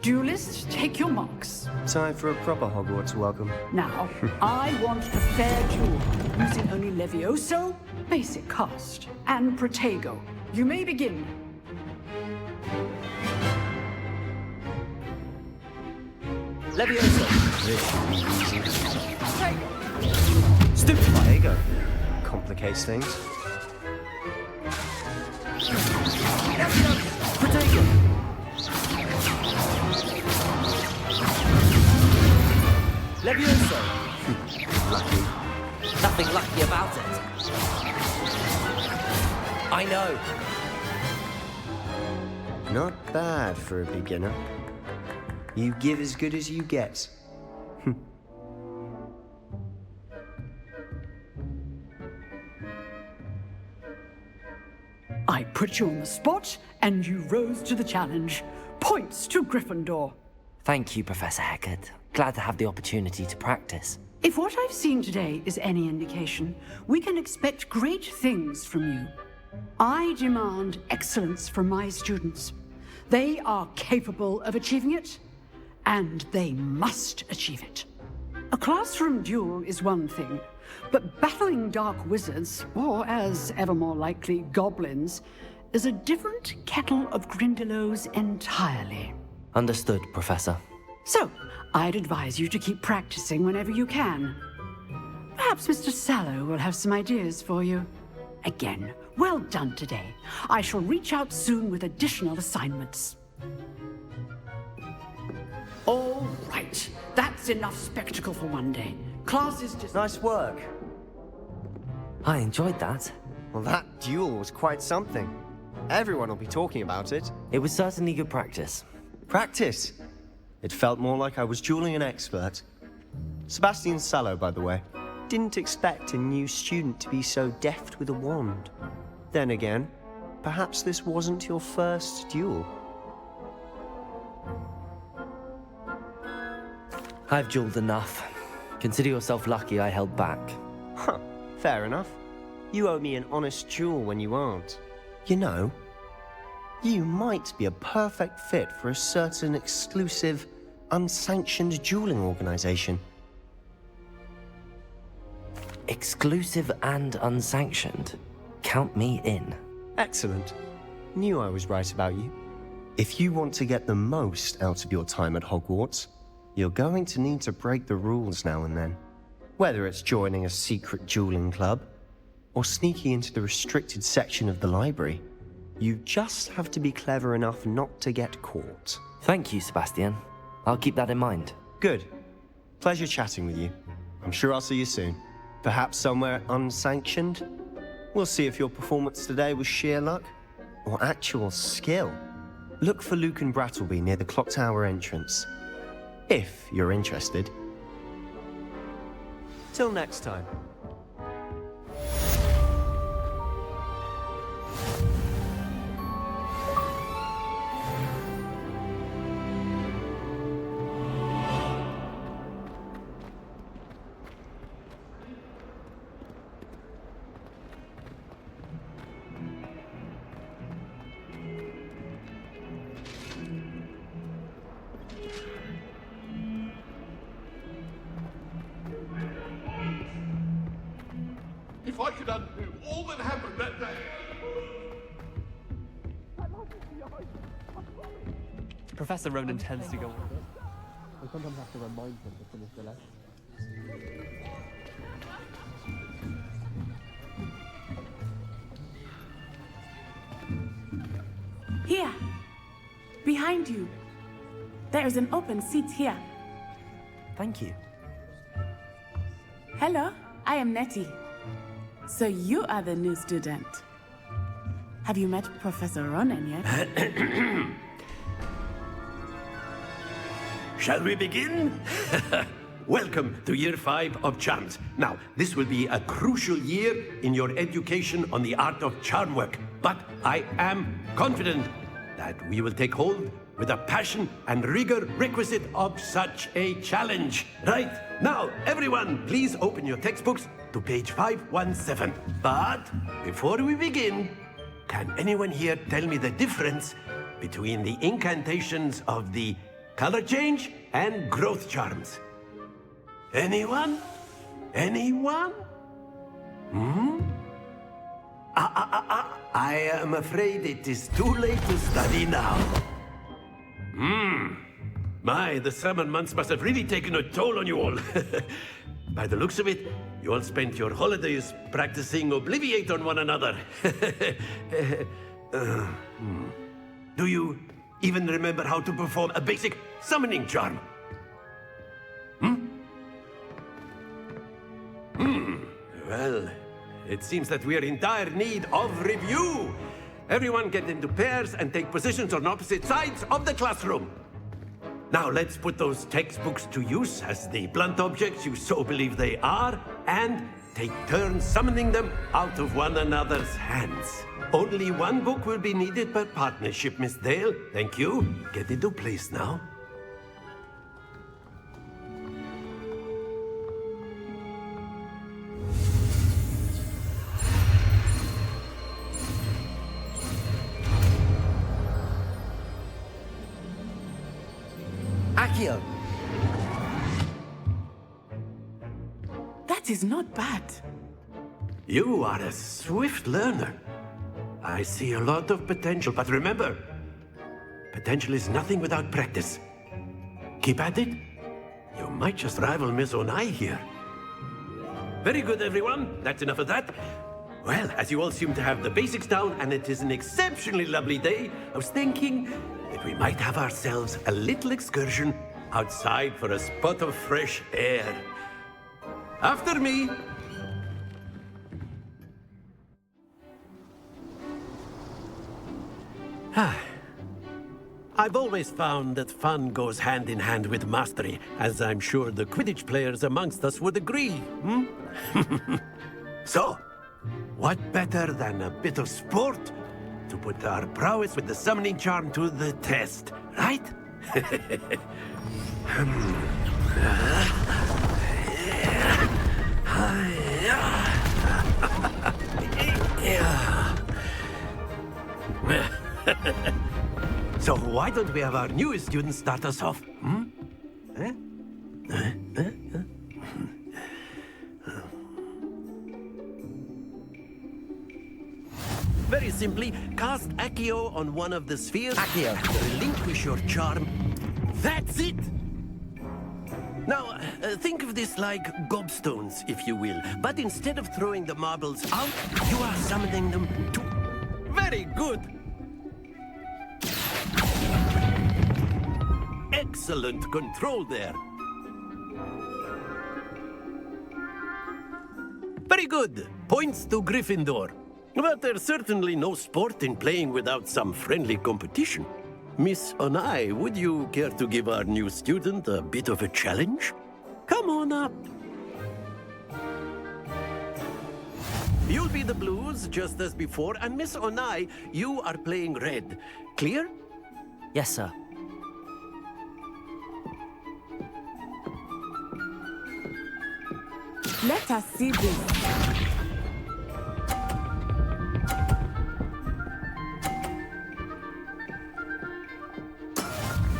Duelists, take your marks. Time for a proper Hogwarts welcome. Now, I want a fair duel, using only Levioso, basic cast, and Protego. You may begin. Levioso. Stupid Protego. Complicates things. Protego! Levioso! Lucky. Nothing lucky about it. I know. Not bad for a beginner. You give as good as you get. I put you on the spot, and you rose to the challenge. Points to Gryffindor. Thank you, Professor Hecat. Glad to have the opportunity to practice. If what I've seen today is any indication, we can expect great things from you. I demand excellence from my students. They are capable of achieving it, and they must achieve it. A classroom duel is one thing, but battling dark wizards, or as ever more likely, goblins, is a different kettle of Grindylows entirely. Understood, Professor. So, I'd advise you to keep practicing whenever you can. Perhaps Mr. Sallow will have some ideas for you. Again, well done today. I shall reach out soon with additional assignments. All right, that's enough spectacle for one day. Class is just... Nice work. I enjoyed that. Well, that duel was quite something. Everyone will be talking about it. It was certainly good practice. Practice? It felt more like I was dueling an expert. Sebastian Sallow, by the way. Didn't expect a new student to be so deft with a wand. Then again, perhaps this wasn't your first duel. I've dueled enough. Consider yourself lucky I held back. Huh, fair enough. You owe me an honest duel when you aren't. You know, you might be a perfect fit for a certain exclusive, unsanctioned dueling organization. Exclusive and unsanctioned? Count me in. Excellent. Knew I was right about you. If you want to get the most out of your time at Hogwarts, you're going to need to break the rules now and then. Whether it's joining a secret dueling club, or sneaking into the restricted section of the library, you just have to be clever enough not to get caught. Thank you, Sebastian. I'll keep that in mind. Good. Pleasure chatting with you. I'm sure I'll see you soon. Perhaps somewhere unsanctioned? We'll see if your performance today was sheer luck or actual skill. Look for Luke and Brattleby near the clock tower entrance. If you're interested. Till next time. If I could undo all that happened that day. Professor Ronan tends to go on. I sometimes have to remind him to finish the lesson. Here. Behind you. There is an open seat here. Thank you. Hello, I am Nettie. So you are the new student. Have you met Professor Ronan yet? Shall we begin? Welcome to Year 5 of Charms. Now, this will be a crucial year in your education on the art of charm work. But I am confident that we will take hold with the passion and rigor requisite of such a challenge. Right, now, everyone, please open your textbooks to page 517. But before we begin, can anyone here tell me the difference between the incantations of the color change and growth charms? Anyone? Anyone? I am afraid it is too late to study now. My, the summer months must have really taken a toll on you all. By the looks of it, you all spent your holidays practicing Obliviate on one another. Do you even remember how to perform a basic summoning charm? Well, it seems that we are in dire need of review. Everyone get into pairs and take positions on opposite sides of the classroom. Now let's put those textbooks to use as the blunt objects you so believe they are, and take turns summoning them out of one another's hands. Only one book will be needed per partnership, Miss Dale. Thank you. Get into place now. Accio! That is not bad. You are a swift learner. I see a lot of potential, but remember, potential is nothing without practice. Keep at it. You might just rival Miss Onai here. Very good, everyone. That's enough of that. Well, as you all seem to have the basics down, and it is an exceptionally lovely day, I was thinking that we might have ourselves a little excursion outside for a spot of fresh air. After me. I've always found that fun goes hand in hand with mastery, as I'm sure the Quidditch players amongst us would agree, So, what better than a bit of sport to put our prowess with the summoning charm to the test, right? So why don't we have our newest student start us off? Very simply, cast Accio on one of the spheres. Accio. And relinquish your charm. That's it! Now, think of this like gobstones, if you will. But instead of throwing the marbles out, you are summoning them to... Very good! excellent control there. Very good. Points to Gryffindor. But there's certainly no sport in playing without some friendly competition. Miss Onai, would you care to give our new student a bit of a challenge? Come on up. You'll be the blues, just as before, and Miss Onai, you are playing red. Clear? Yes, sir. Let us see this.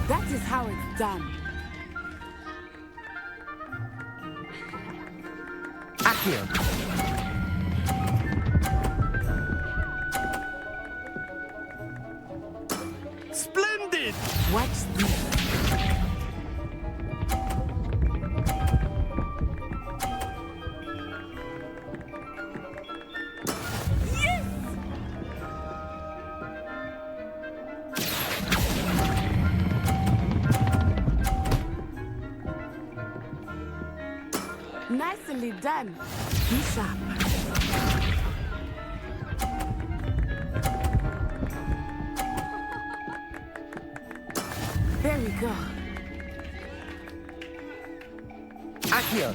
That is how it's done. Accio. Splendid! Watch this. Nicely done. Be sharp. There we go. Accio.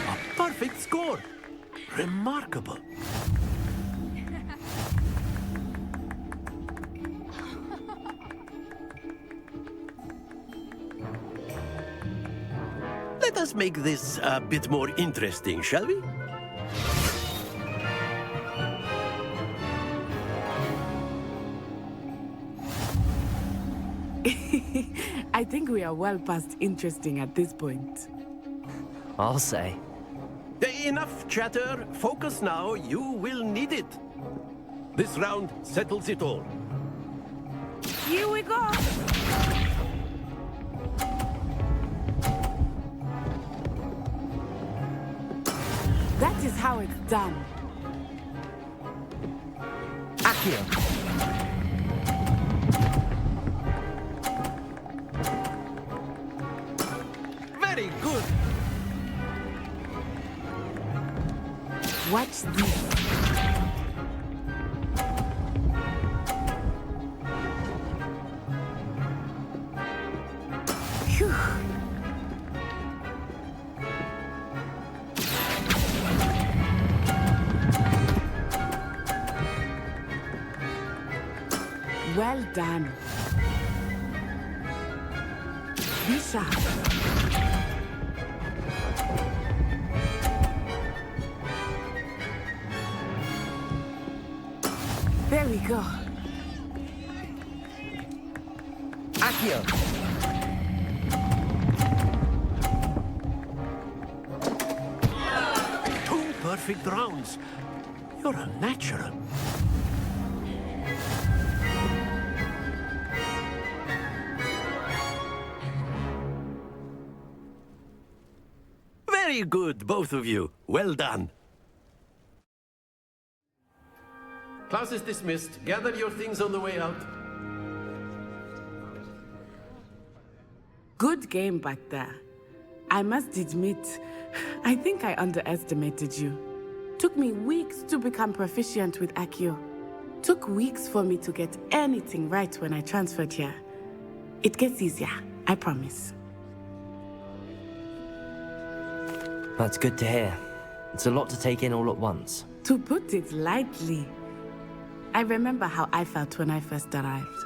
A perfect score. Remarkable. Let us make this a bit more interesting, shall we? I think we are well past interesting at this point. I'll say. Enough chatter. Focus now. You will need it. This round settles it all. Here we go. That is how it's done. Accio. Very good. Watch this. Phew. Well done. Be sharp. There we go. Accio. Two perfect rounds. You're a natural. Very good, both of you. Well done. Class is dismissed. Gather your things on the way out. Good game back there. I must admit, I think I underestimated you. Took me weeks to become proficient with Accio. Took weeks for me to get anything right when I transferred here. It gets easier, I promise. That's good to hear. It's a lot to take in all at once. To put it lightly, I remember how I felt when I first arrived.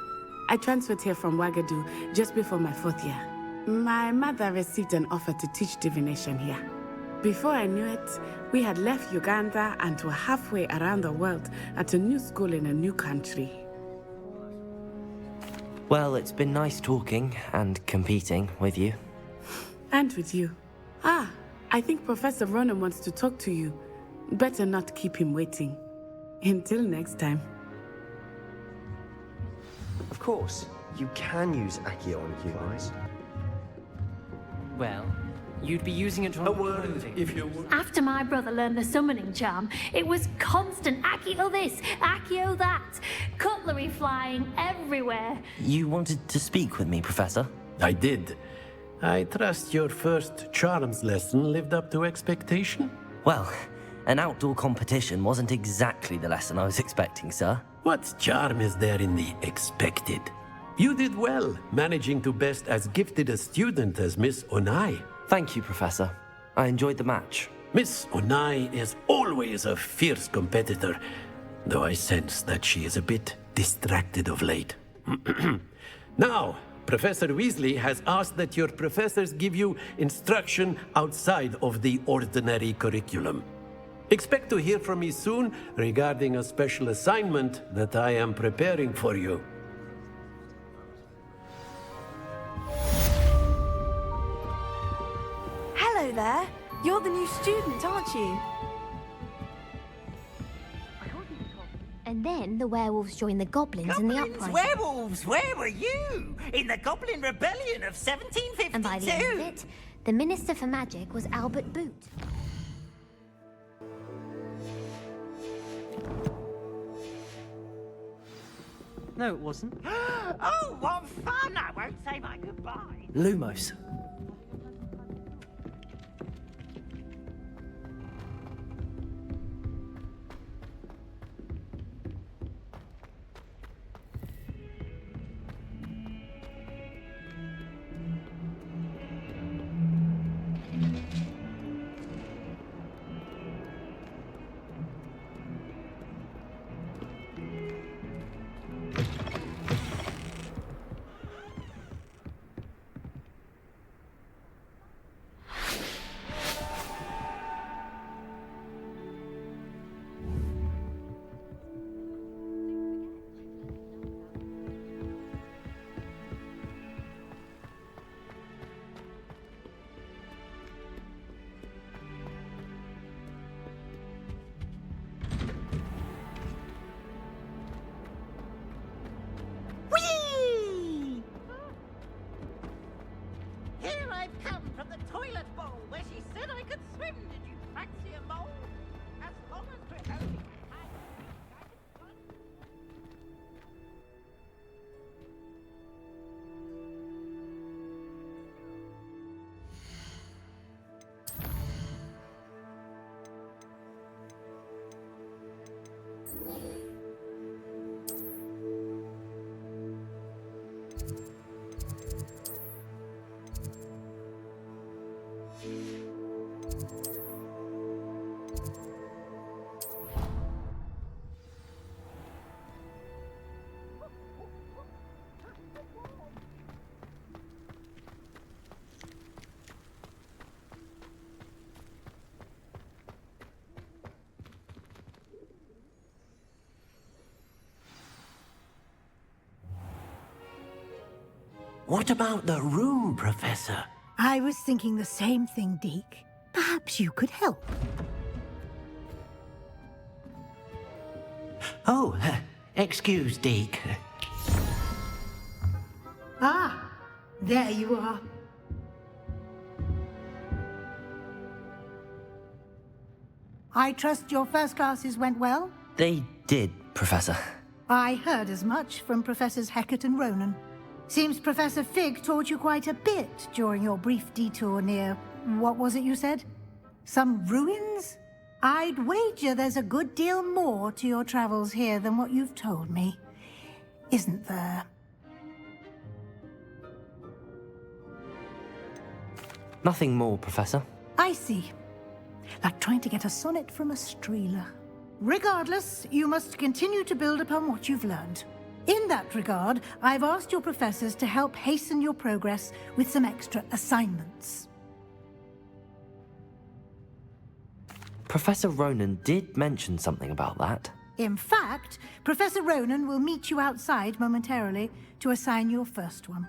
I transferred here from Wagadu just before my 4th year. My mother received an offer to teach divination here. Before I knew it, we had left Uganda and were halfway around the world at a new school in a new country. Well, it's been nice talking and competing with you. And with you. Ah, I think Professor Ronan wants to talk to you. Better not keep him waiting. Until next time. Of course, you can use Accio on you guys. Well, You'd be using it to word, if you would. After my brother learned the summoning charm, it was constant Accio this, Accio that, cutlery flying everywhere. You wanted to speak with me, Professor? I did. I trust your first charms lesson lived up to expectation? Well, an outdoor competition wasn't exactly the lesson I was expecting, sir. What charm is there in the expected? You did well, managing to best as gifted a student as Miss Onai. Thank you, Professor. I enjoyed the match. Miss Onai is always a fierce competitor, though I sense that she is a bit distracted of late. Now, Professor Weasley has asked that your professors give you instruction outside of the ordinary curriculum. Expect to hear from me soon regarding a special assignment that I am preparing for you. Hello there. You're the new student, aren't you? And then the werewolves joined the goblins in the uprising. Werewolves, where were you? In the Goblin Rebellion of 1752? And by the end of it, the Minister for Magic was Albert Boot. No, it wasn't. Oh, what fun! I won't say my goodbye. Lumos. What about the room, Professor? I was thinking the same thing, Deke. Perhaps you could help. Oh, excuse, Deke. Ah, there you are. I trust your first classes went well? They did, Professor. I heard as much from Professors Hecat and Ronan. Seems Professor Fig taught you quite a bit during your brief detour near... what was it you said? Some ruins? I'd wager there's a good deal more to your travels here than what you've told me. Isn't there? Nothing more, Professor. I see. Like trying to get a sonnet from a streeler. Regardless, you must continue to build upon what you've learned. In that regard, I've asked your professors to help hasten your progress with some extra assignments. Professor Ronan did mention something about that. In fact, Professor Ronan will meet you outside momentarily to assign your first one.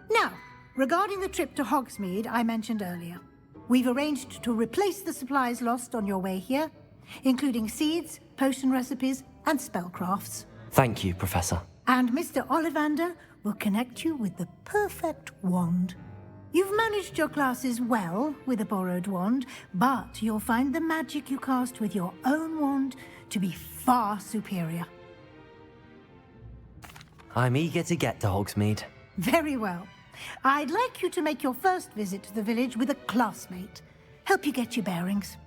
Now, regarding the trip to Hogsmeade I mentioned earlier, we've arranged to replace the supplies lost on your way here, including seeds, potion recipes, and spellcrafts. Thank you, Professor. And Mr. Ollivander will connect you with the perfect wand. You've managed your classes well with a borrowed wand, but you'll find the magic you cast with your own wand to be far superior. I'm eager to get to Hogsmeade. Very well. I'd like you to make your first visit to the village with a classmate. Help you get your bearings.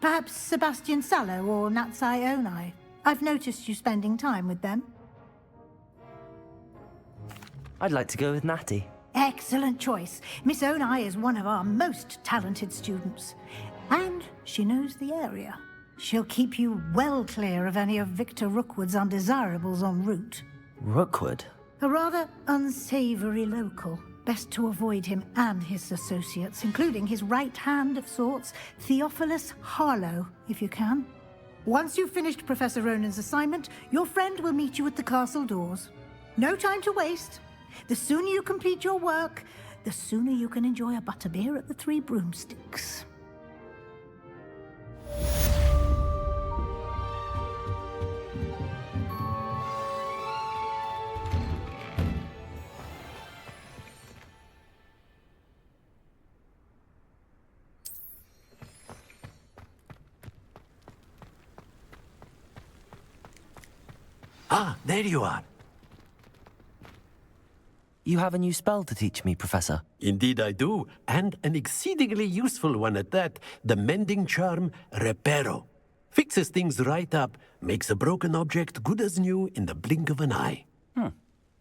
Perhaps Sebastian Sallow or Natsai Onai. I've noticed you spending time with them. I'd like to go with Natty. Excellent choice. Miss Onai is one of our most talented students. And she knows the area. She'll keep you well clear of any of Victor Rookwood's undesirables en route. Rookwood? A rather unsavory local. Best to avoid him and his associates, including his right hand of sorts, Theophilus Harlow, if you can. Once you've finished Professor Ronan's assignment, your friend will meet you at the castle doors. No time to waste. The sooner you complete your work, the sooner you can enjoy a butterbeer at the Three Broomsticks. Ah, there you are. You have a new spell to teach me, Professor. Indeed I do, and an exceedingly useful one at that. The mending charm, Reparo. Fixes things right up, makes a broken object good as new in the blink of an eye.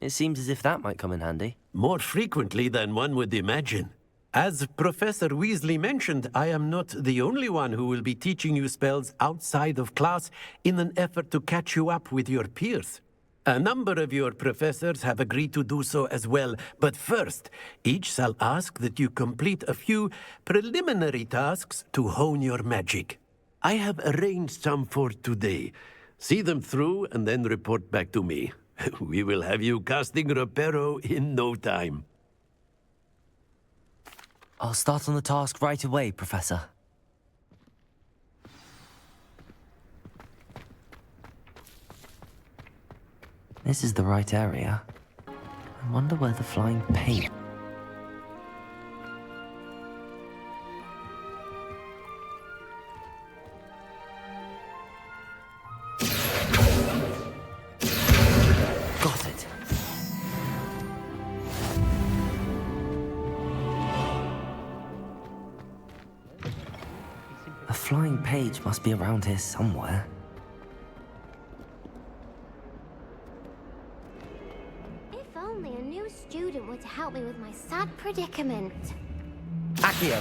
It seems as if that might come in handy. More frequently than one would imagine. As Professor Weasley mentioned, I am not the only one who will be teaching you spells outside of class in an effort to catch you up with your peers. A number of your professors have agreed to do so as well, but first, each shall ask that you complete a few preliminary tasks to hone your magic. I have arranged some for today. See them through and then report back to me. We will have you casting Reparo in no time. I'll start on the task right away, Professor. This is the right area. I wonder where the flying paint... Got it. A flying page must be around here somewhere. If only a new student were to help me with my sad predicament. Accio!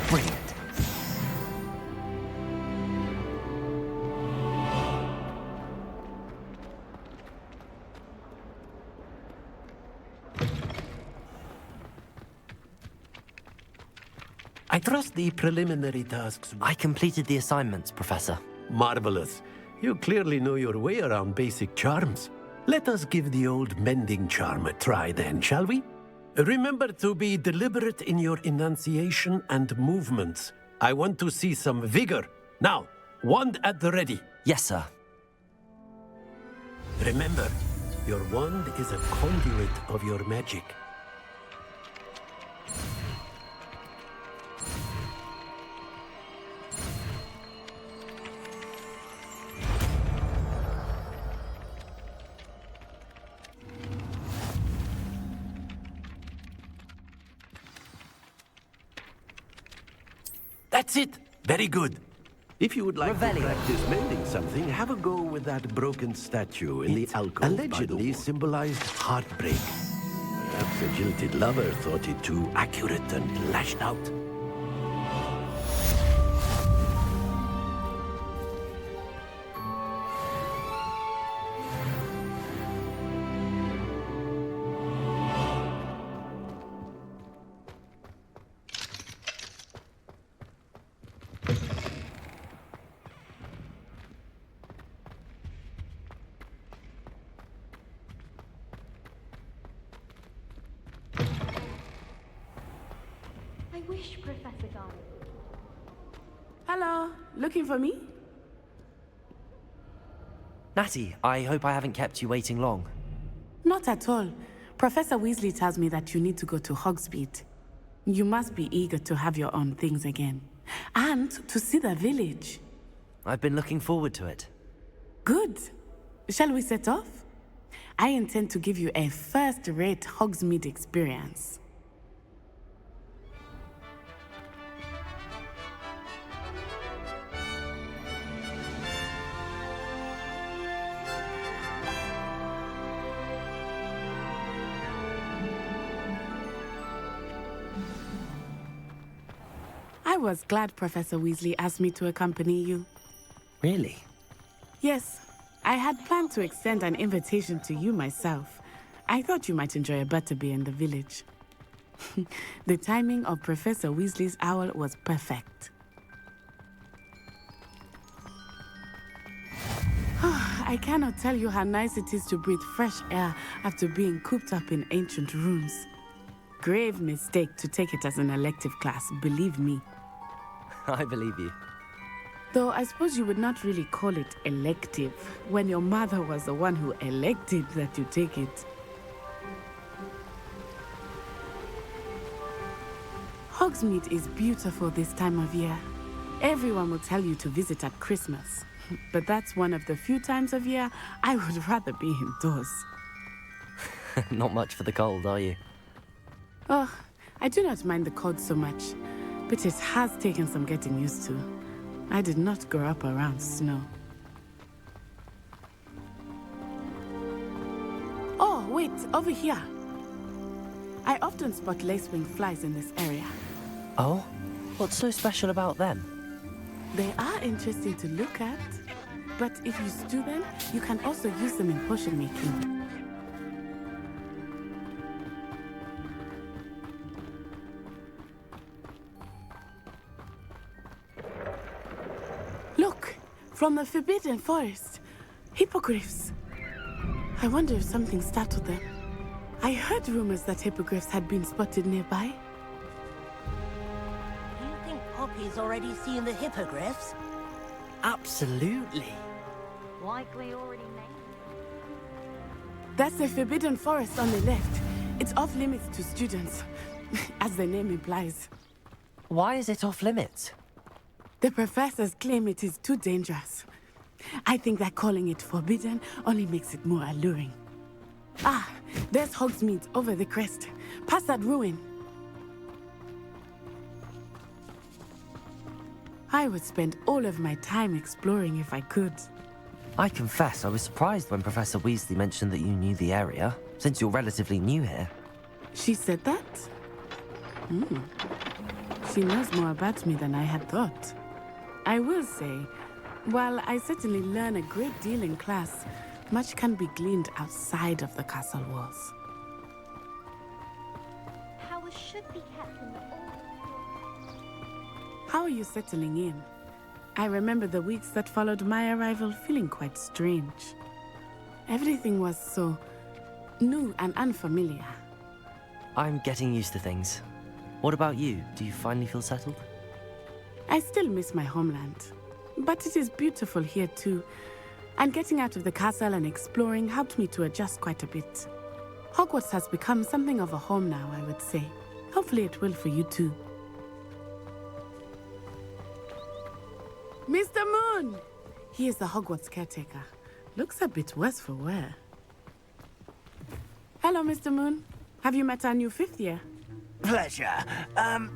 Brilliant. I trust the preliminary tasks. I completed the assignments, Professor. Marvelous. You clearly know your way around basic charms. Let us give the old mending charm a try then, shall we? Remember to be deliberate in your enunciation and movements. I want to see some vigor. Now, wand at the ready. Yes, sir. Remember, your wand is a conduit of your magic. That's it! Very good. If you would like to practice mending something, have a go with that broken statue in the alcove. Allegedly symbolized heartbreak. Perhaps a jilted lover thought it too accurate and lashed out. I wish Professor Garner. Hello, looking for me? Natty, I hope I haven't kept you waiting long. Not at all. Professor Weasley tells me that you need to go to Hogsmeade. You must be eager to have your own things again. And to see the village. I've been looking forward to it. Good. Shall we set off? I intend to give you a first-rate Hogsmeade experience. I was glad Professor Weasley asked me to accompany you. Really? Yes. I had planned to extend an invitation to you myself. I thought you might enjoy a butterbeer in the village. The timing of Professor Weasley's owl was perfect. I cannot tell you how nice it is to breathe fresh air after being cooped up in ancient rooms. Grave mistake to take it as an elective class, believe me. I believe you. Though I suppose you would not really call it elective when your mother was the one who elected that you take it. Hogsmeade is beautiful this time of year. Everyone will tell you to visit at Christmas, but that's one of the few times of year I would rather be indoors. Not much for the cold, are you? Oh, I do not mind the cold so much, but it has taken some getting used to. I did not grow up around snow. Oh, wait, over here. I often spot lacewing flies in this area. Oh? What's so special about them? They are interesting to look at, but if you stew them, you can also use them in potion making. Look, from the Forbidden Forest. Hippogriffs. I wonder if something startled them. I heard rumors that hippogriffs had been spotted nearby. Do you think Poppy's already seen the hippogriffs? Absolutely. Likely already named. That's the Forbidden Forest on the left. It's off limits to students, as the name implies. Why is it off limits? The professors claim it is too dangerous. I think that calling it forbidden only makes it more alluring. Ah, there's Hogsmeade over the crest, past that ruin. I would spend all of my time exploring if I could. I confess I was surprised when Professor Weasley mentioned that you knew the area, since you're relatively new here. She said that? She knows more about me than I had thought. I will say, while I certainly learn a great deal in class, much can be gleaned outside of the castle walls. Powers should be kept in the How are you settling in? I remember the weeks that followed my arrival feeling quite strange. Everything was so new and unfamiliar. I'm getting used to things. What about you? Do you finally feel settled? I still miss my homeland, but it is beautiful here too. And getting out of the castle and exploring helped me to adjust quite a bit. Hogwarts has become something of a home now, I would say. Hopefully it will for you too. Mr. Moon! He is the Hogwarts caretaker. Looks a bit worse for wear. Hello, Mr. Moon. Have you met our new 5th year? Pleasure.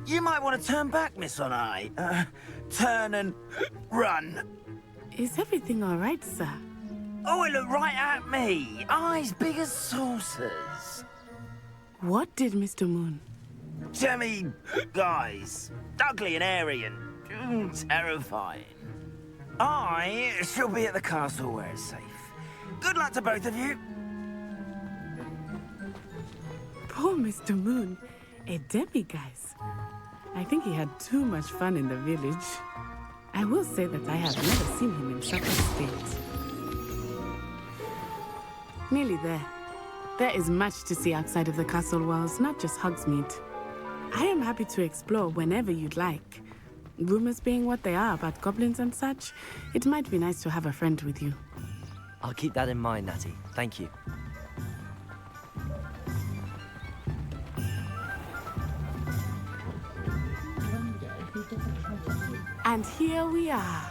You might want to turn back, Miss Onai. Turn and run. Is everything all right, sir? Oh, it looked right at me. Eyes big as saucers. What did Mr. Moon? Jemmy guys. Ugly and airy and terrifying. I shall be at the castle where it's safe. Good luck to both of you. Poor Mr. Moon. A demiguise. I think he had too much fun in the village. I will say that I have never seen him in such a state. Nearly there. There is much to see outside of the castle walls, not just Hogsmeade. I am happy to explore whenever you'd like. Rumors being what they are about goblins and such, it might be nice to have a friend with you. I'll keep that in mind, Natty. Thank you. And here we are.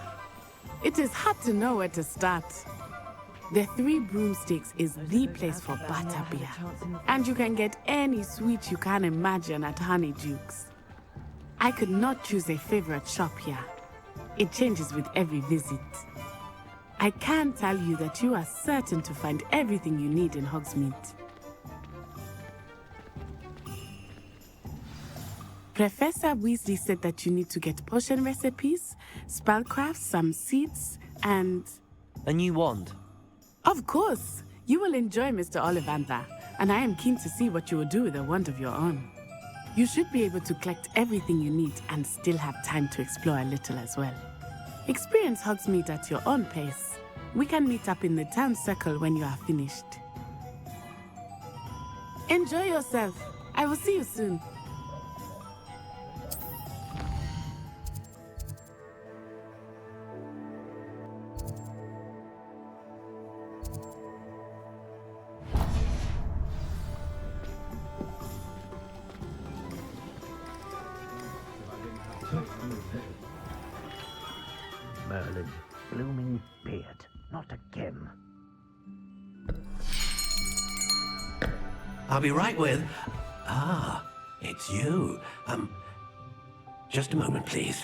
It is hard to know where to start. The Three Broomsticks is the place for butterbeer. And you can get any sweet you can imagine at Honeydukes. I could not choose a favorite shop here. It changes with every visit. I can tell you that you are certain to find everything you need in Hogsmeade. Professor Weasley said that you need to get potion recipes, spellcrafts, some seeds, and... A new wand? Of course! You will enjoy Mr. Ollivander, and I am keen to see what you will do with a wand of your own. You should be able to collect everything you need and still have time to explore a little as well. Experience Hogsmeade at your own pace. We can meet up in the town circle when you are finished. Enjoy yourself. I will see you soon. Merlin's blooming beard. Not again. I'll be right with... Ah, it's you. Just a moment, please.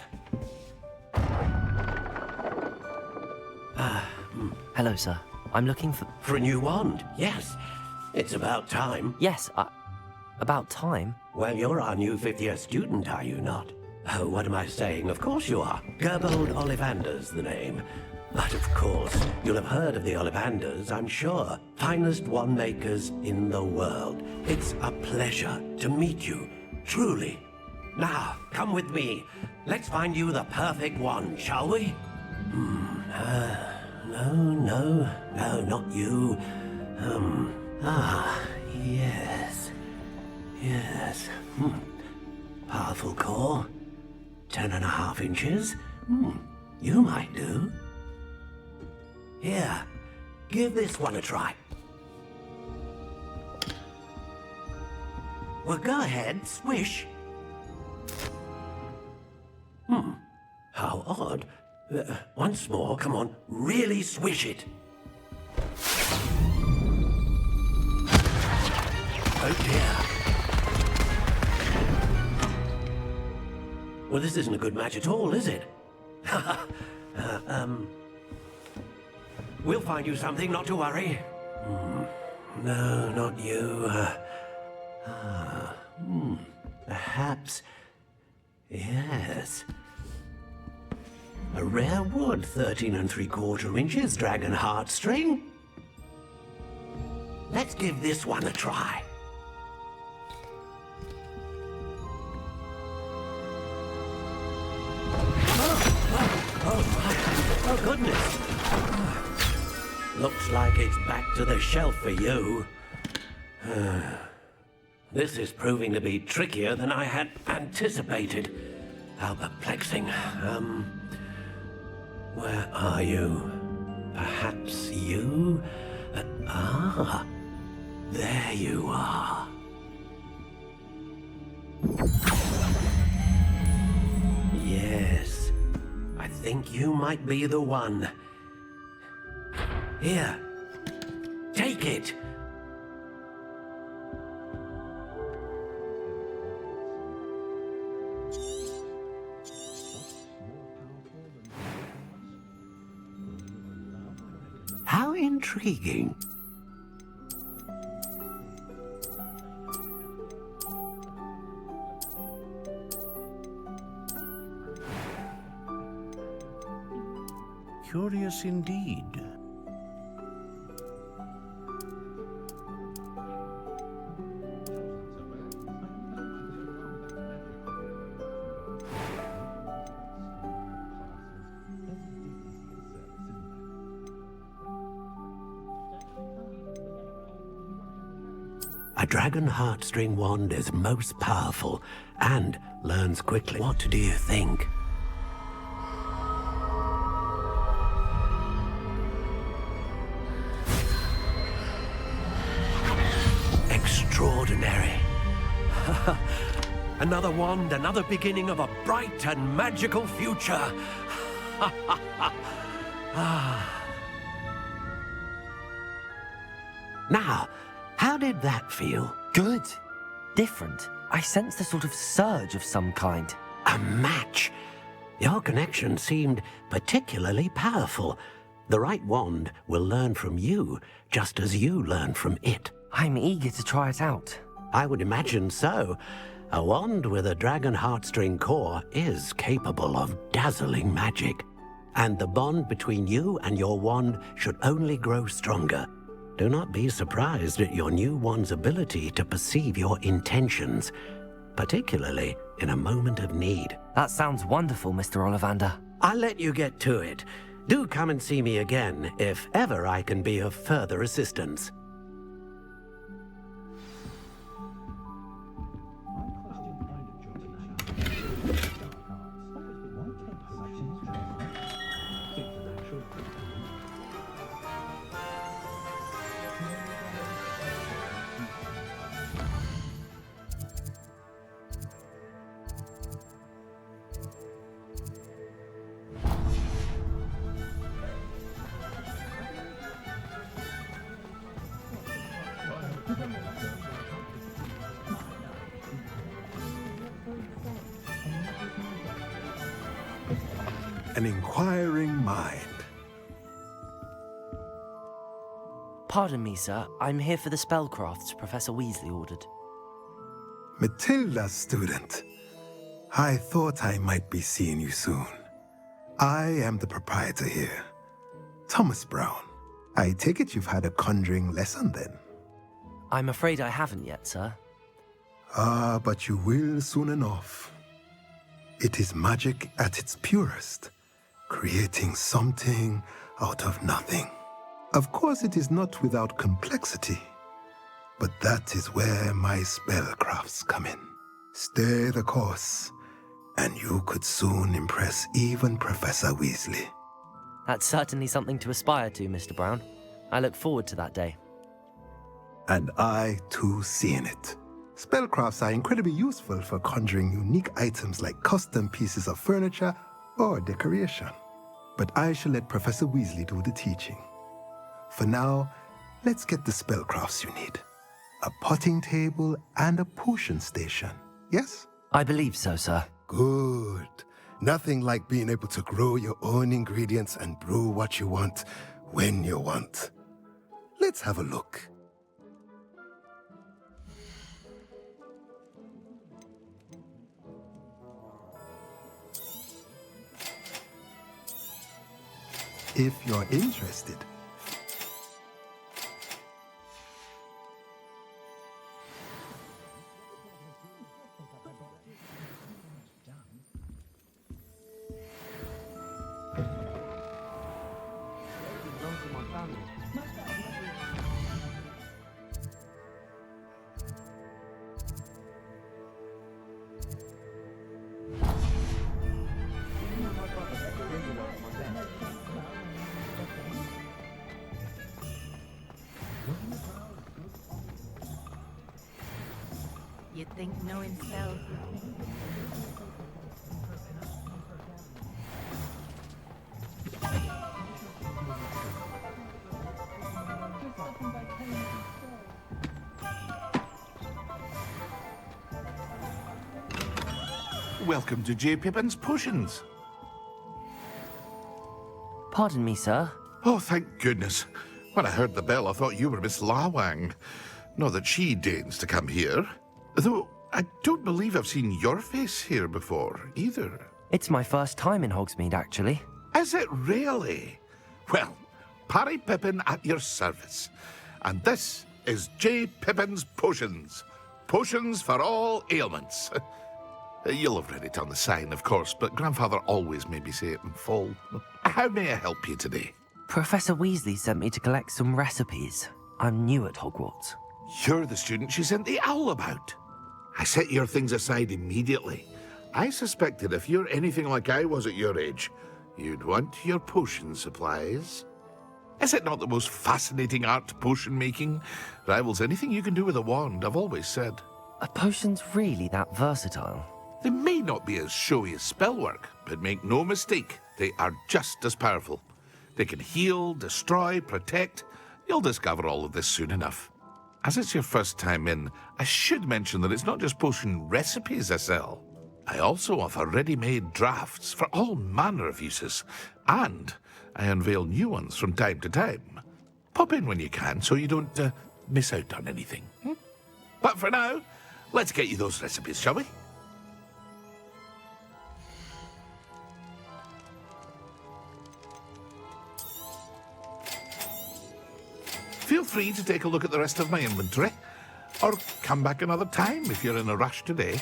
Hello, sir. I'm looking for... For a new wand, yes. It's about time. Yes, about time? Well, you're our new fifth-year student, are you not? Oh, what am I saying? Of course you are. Gerbold Ollivander's the name. But of course, you'll have heard of the Ollivanders, I'm sure. Finest wand makers in the world. It's a pleasure to meet you, truly. Now, come with me. Let's find you the perfect wand, shall we? No, not you. Yes. Powerful core. 10.5 inches. You might do. Here, give this one a try. Well, go ahead, swish. How odd. Once more, come on, really swish it. Oh dear. Well, this isn't a good match at all, is it? We'll find you something, not to worry. No, not you. Perhaps... Yes. A rare wood, 13 3/4 inches, dragon heartstring. Let's give this one a try. Oh, goodness. Looks like it's back to the shelf for you. This is proving to be trickier than I had anticipated. How perplexing. Where are you? Perhaps you? There you are. Yes, I think you might be the one. Here, take it. How intriguing. Curious indeed. A dragon heartstring wand is most powerful and learns quickly. What do you think? extraordinary. Another wand, another beginning of a bright and magical future. Now, how did that feel? Good. Different. I sensed a sort of surge of some kind. A match. Your connection seemed particularly powerful. The right wand will learn from you, just as you learn from it. I'm eager to try it out. I would imagine so. A wand with a dragon heartstring core is capable of dazzling magic. And the bond between you and your wand should only grow stronger. Do not be surprised at your new wand's ability to perceive your intentions, particularly in a moment of need. That sounds wonderful, Mr. Ollivander. I'll let you get to it. Do come and see me again if ever I can be of further assistance. An inquiring mind. Pardon me, sir. I'm here for the spellcrafts Professor Weasley ordered. Matilda's student. I thought I might be seeing you soon. I am the proprietor here, Thomas Brown. I take it you've had a conjuring lesson then? I'm afraid I haven't yet, sir. Ah, but you will soon enough. It is magic at its purest, creating something out of nothing. Of course, it is not without complexity, but that is where my spellcrafts come in. Stay the course, and you could soon impress even Professor Weasley. That's certainly something to aspire to, Mr. Brown. I look forward to that day. And I, too, seeing it. Spellcrafts are incredibly useful for conjuring unique items like custom pieces of furniture or decoration. But I shall let Professor Weasley do the teaching. For now, let's get the spellcrafts you need. A potting table and a potion station, yes? I believe so, sir. Good. Nothing like being able to grow your own ingredients and brew what you want, when you want. Let's have a look. If you're interested. You'd think knowing spell. Welcome to J. Pippin's Potions. Pardon me, sir. Oh, thank goodness. When I heard the bell, I thought you were Miss Lawang. Not that she deigns to come here. Though, I don't believe I've seen your face here before, either. It's my first time in Hogsmeade, actually. Is it really? Well, Parry Pippin at your service. And this is J. Pippin's Potions. Potions for all ailments. You'll have read it on the sign, of course, but Grandfather always made me say it in full. How may I help you today? Professor Weasley sent me to collect some recipes. I'm new at Hogwarts. You're the student she sent the owl about. I set your things aside immediately. I suspected if you're anything like I was at your age, you'd want your potion supplies. Is it not the most fascinating art, potion making? Rivals anything you can do with a wand, I've always said. Are potions really that versatile? They may not be as showy as spellwork, but make no mistake, they are just as powerful. They can heal, destroy, protect. You'll discover all of this soon enough. As it's your first time in, I should mention that it's not just potion recipes I sell. I also offer ready-made drafts for all manner of uses, and I unveil new ones from time to time. Pop in when you can so you don't miss out on anything. But for now, let's get you those recipes, shall we? Feel free to take a look at the rest of my inventory, or come back another time if you're in a rush today.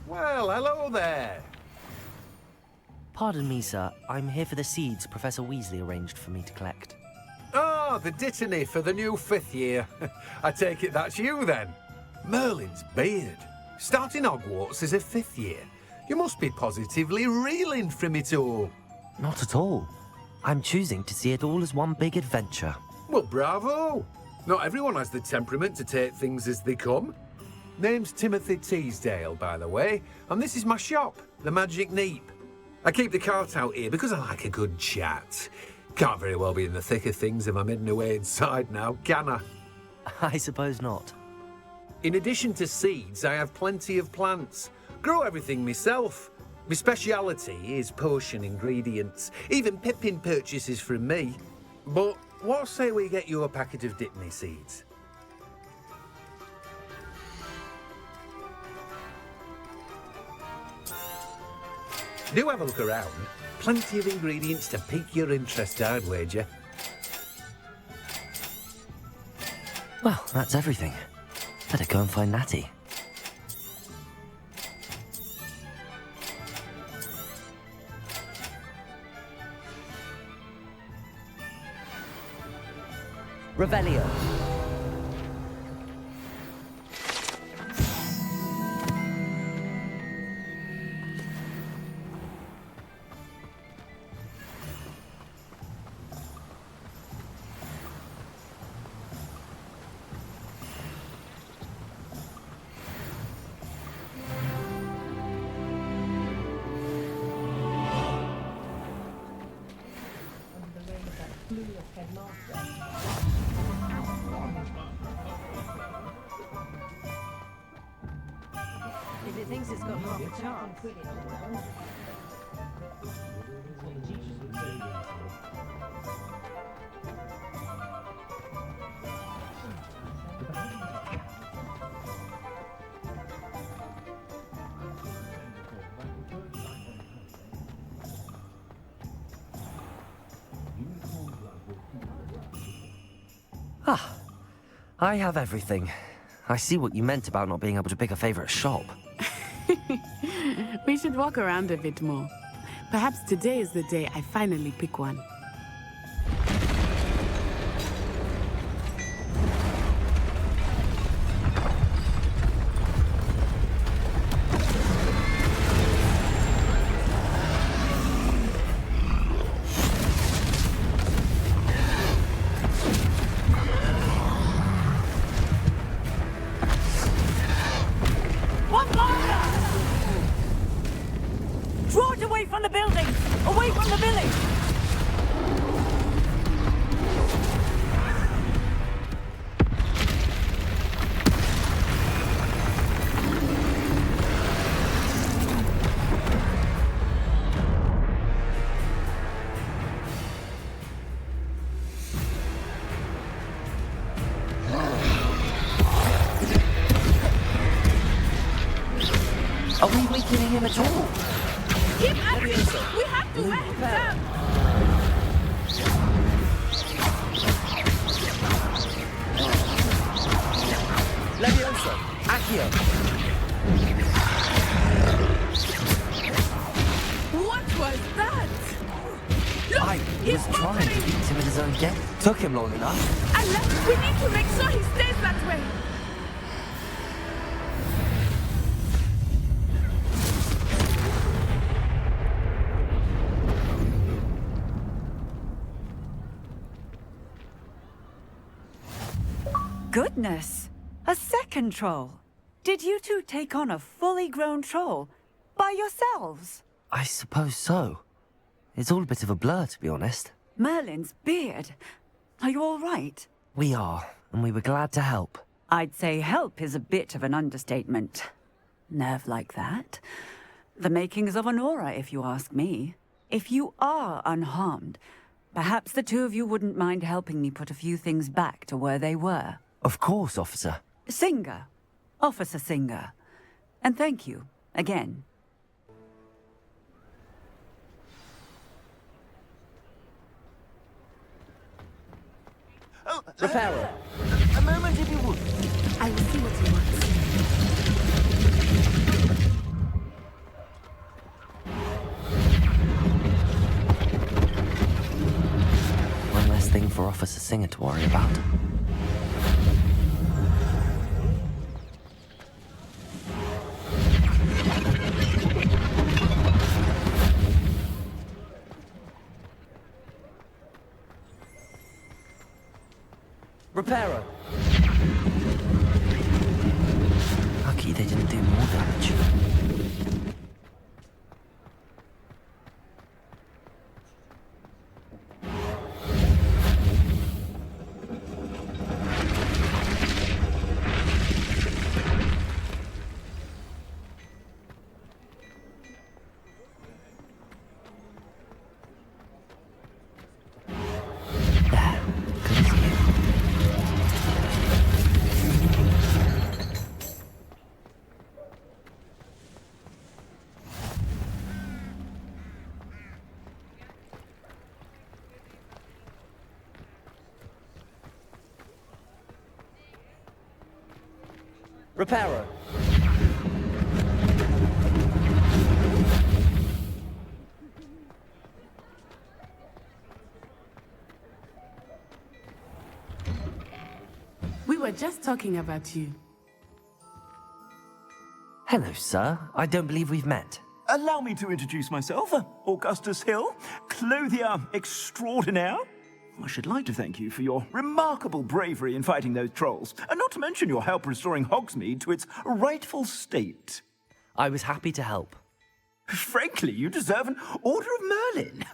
Well, hello there. Pardon me, sir. I'm here for the seeds Professor Weasley arranged for me to collect. Oh, the dittany for the new 5th year. I take it that's you, then. Merlin's beard. Starting Hogwarts as a 5th year. You must be positively reeling from it all. Not at all. I'm choosing to see it all as one big adventure. Well, bravo. Not everyone has the temperament to take things as they come. Name's Timothy Teasdale, by the way, and this is my shop, the Magic Neep. I keep the cart out here because I like a good chat. Can't very well be in the thick of things if I'm hidden away inside now, can I? I suppose not. In addition to seeds, I have plenty of plants. Grow everything myself. My speciality is potion ingredients. Even Pippin purchases from me. But what say we get you a packet of Dipney seeds? Do have a look around. Plenty of ingredients to pique your interest, I'd wager. Well, that's everything. Better go and find Natty. Revelio. If it thinks it's got half a chance. Ah, I have everything. I see what you meant about not being able to pick a favorite shop. We should walk around a bit more. Perhaps today is the day I finally pick one. from the buildings! Away from the village! Are we weakening him at all? Keep at it! We have to wear him down! Leviosa! Accio! What was that? Look, I was trying to beat him at his own game. Took him long enough. And we need to make sure he stays that way. Goodness! A second troll! Did you two take on a fully grown troll? By yourselves? I suppose so. It's all a bit of a blur, to be honest. Merlin's beard. Are you all right? We are, and we were glad to help. I'd say help is a bit of an understatement. Nerve like that. The makings of an aura, if you ask me. If you are unharmed, perhaps the two of you wouldn't mind helping me put a few things back to where they were. Of course, officer. Singer. Officer Singer. And thank you, again. Oh, Reparo. A moment, if you would. I will see what he wants. One less thing for Officer Singer to worry about. Reparo. Lucky they didn't do more damage. Reparo. We were just talking about you. Hello, sir. I don't believe we've met. Allow me to introduce myself, Augustus Hill, clothier extraordinaire. I should like to thank you for your remarkable bravery in fighting those trolls, and not to mention your help restoring Hogsmeade to its rightful state. I was happy to help. Frankly, you deserve an Order of Merlin.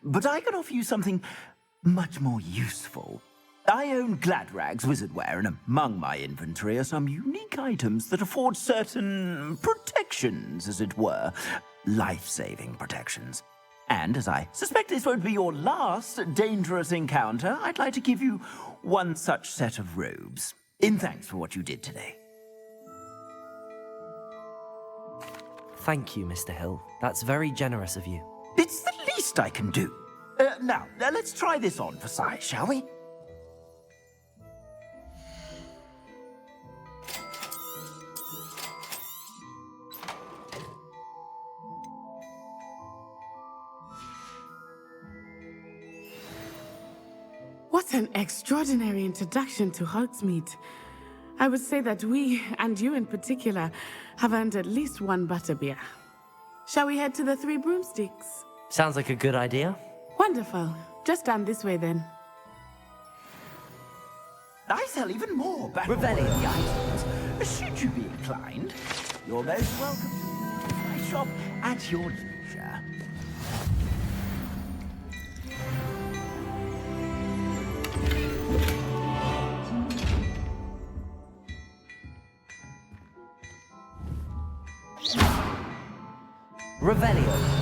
But I can offer you something much more useful. I own Gladrag's wizardware, and among my inventory are some unique items that afford certain protections, as it were. Life-saving protections. And as I suspect this won't be your last dangerous encounter, I'd like to give you one such set of robes, in thanks for what you did today. Thank you, Mr. Hill. That's very generous of you. It's the least I can do. Now, let's try this on for size, shall we? What an extraordinary introduction to Hogsmeade. I would say that we, and you in particular, have earned at least one butterbeer. Shall we head to the Three Broomsticks? Sounds like a good idea. Wonderful. Just down this way then. I sell even more battle royale items. Should you be inclined, you're most welcome to my shop at your leisure. Revelio.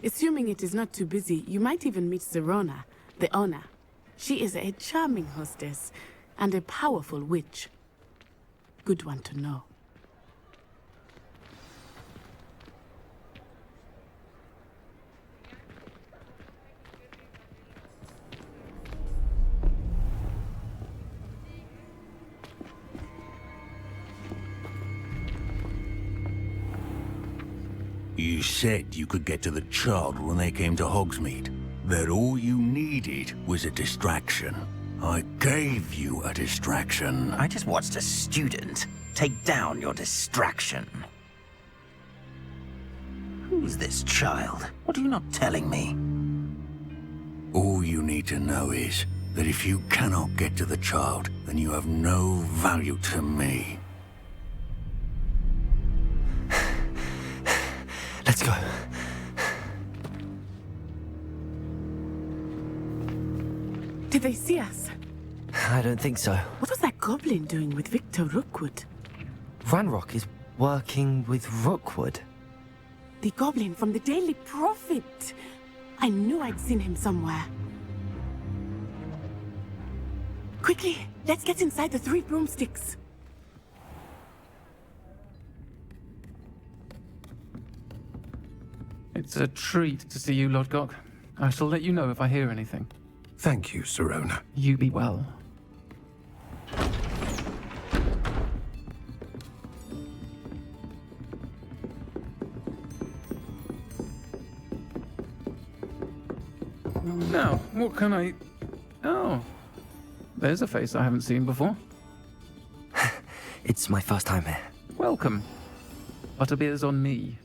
Assuming it is not too busy, you might even meet Zerona, the owner. She is a charming hostess and a powerful witch. Good one to know. You said you could get to the child when they came to Hogsmeade. That all you needed was a distraction. I gave you a distraction. I just watched a student take down your distraction. Who's this child? What are you not telling me? All you need to know is that if you cannot get to the child, then you have no value to me. Let's go. Did they see us? I don't think so. What was that goblin doing with Victor Rookwood? Ranrock is working with Rookwood. The goblin from the Daily Prophet. I knew I'd seen him somewhere. Quickly, let's get inside the 3 broomsticks. It's a treat to see you, Lodgok. I shall let you know if I hear anything. Thank you, Sirona. You be well. Now, what can I... Oh, there's a face I haven't seen before. It's my first time here. Welcome. Butterbeer's on me.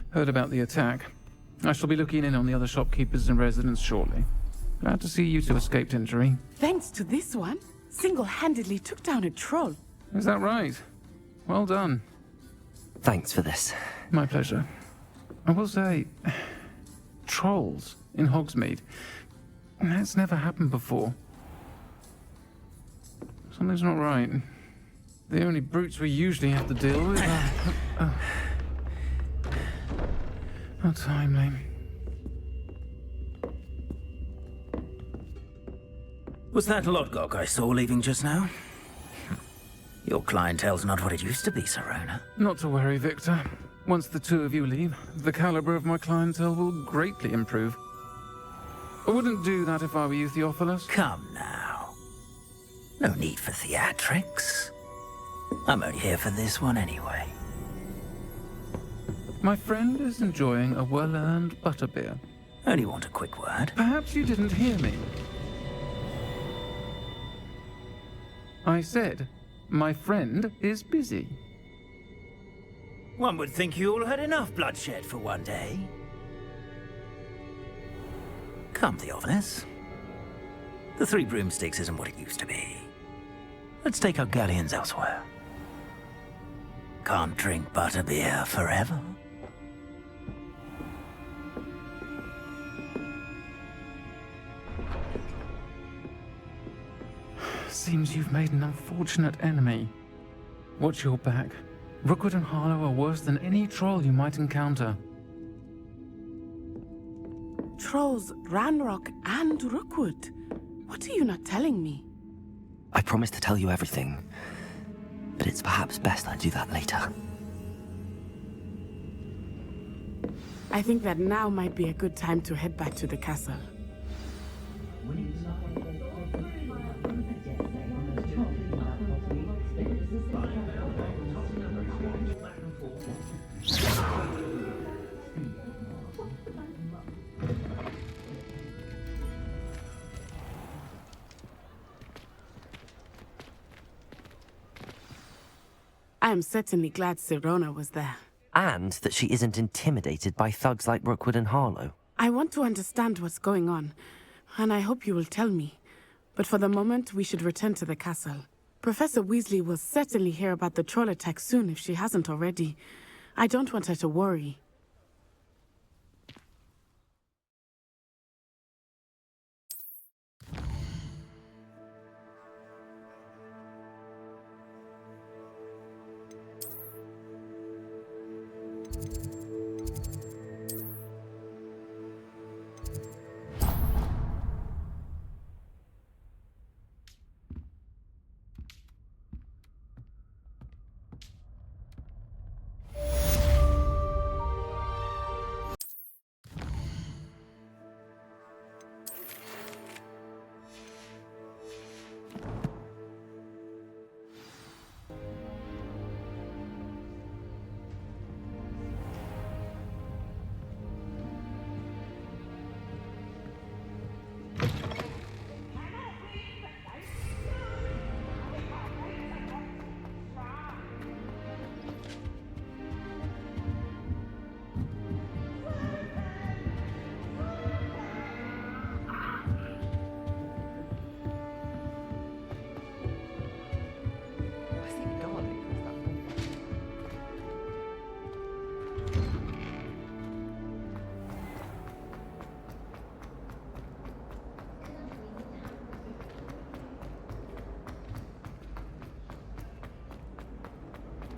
Heard about the attack. I shall be looking in on the other shopkeepers and residents shortly. Glad to see you two escaped injury. Thanks to this one, single-handedly took down a troll. Is that right? Well done. Thanks for this. My pleasure. I will say, trolls in Hogsmeade. That's never happened before. Something's not right. The only brutes we usually have to deal with are... How timely. Was that Lodgok I saw leaving just now? Your clientele's not what it used to be, Sirona. Not to worry, Victor. Once the two of you leave, the caliber of my clientele will greatly improve. I wouldn't do that if I were you, Theophilus. Come now. No need for theatrics. I'm only here for this one anyway. My friend is enjoying a well-earned butterbeer. Only want a quick word. Perhaps you didn't hear me. I said, my friend is busy. One would think you all had enough bloodshed for one day. Come, Theophilus. The Three Broomsticks isn't what it used to be. Let's take our galleons elsewhere. Can't drink butterbeer forever. Seems you've made an unfortunate enemy. Watch your back. Rookwood and Harlow are worse than any troll you might encounter. Trolls, Ranrock, and Rookwood. What are you not telling me? I promised to tell you everything, but it's perhaps best I do that later. I think that now might be a good time to head back to the castle. I am certainly glad Sirona was there. And that she isn't intimidated by thugs like Rookwood and Harlow. I want to understand what's going on, and I hope you will tell me. But for the moment, we should return to the castle. Professor Weasley will certainly hear about the troll attack soon if she hasn't already. I don't want her to worry.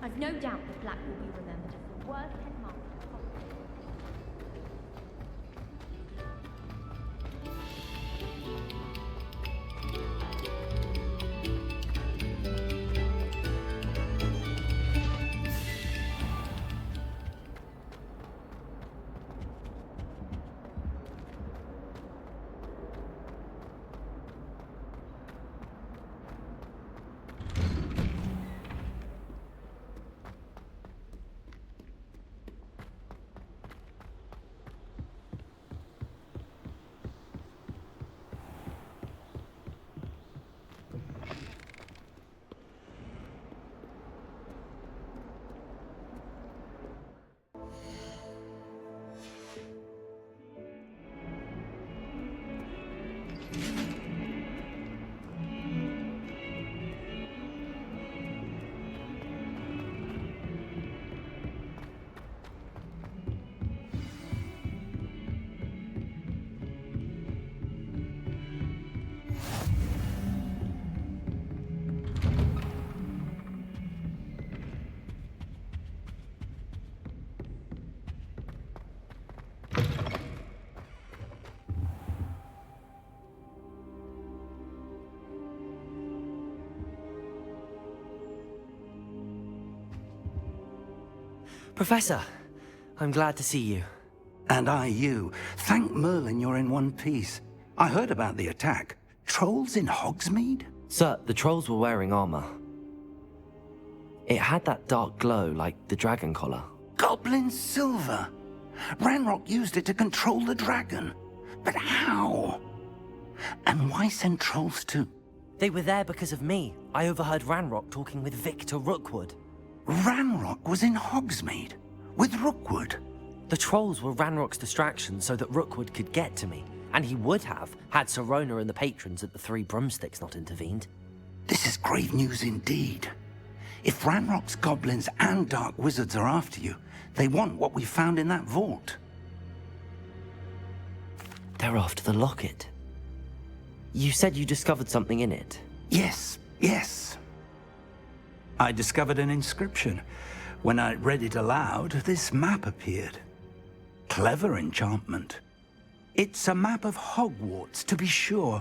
I've no doubt that Black will be remembered as the worst headmaster possible. Professor, I'm glad to see you. And I you. Thank Merlin you're in one piece. I heard about the attack. Trolls in Hogsmeade? Sir, the trolls were wearing armor. It had that dark glow like the dragon collar. Goblin silver. Ranrock used it to control the dragon. But how? And why send trolls too? They were there because of me. I overheard Ranrock talking with Victor Rookwood. Ranrock was in Hogsmeade? With Rookwood? The trolls were Ranrock's distraction so that Rookwood could get to me. And he would have, had Sirona and the patrons at the Three Broomsticks not intervened. This is grave news indeed. If Ranrock's goblins and dark wizards are after you, they want what we found in that vault. They're after the locket. You said you discovered something in it. Yes. I discovered an inscription. When I read it aloud, this map appeared. Clever enchantment. It's a map of Hogwarts, to be sure,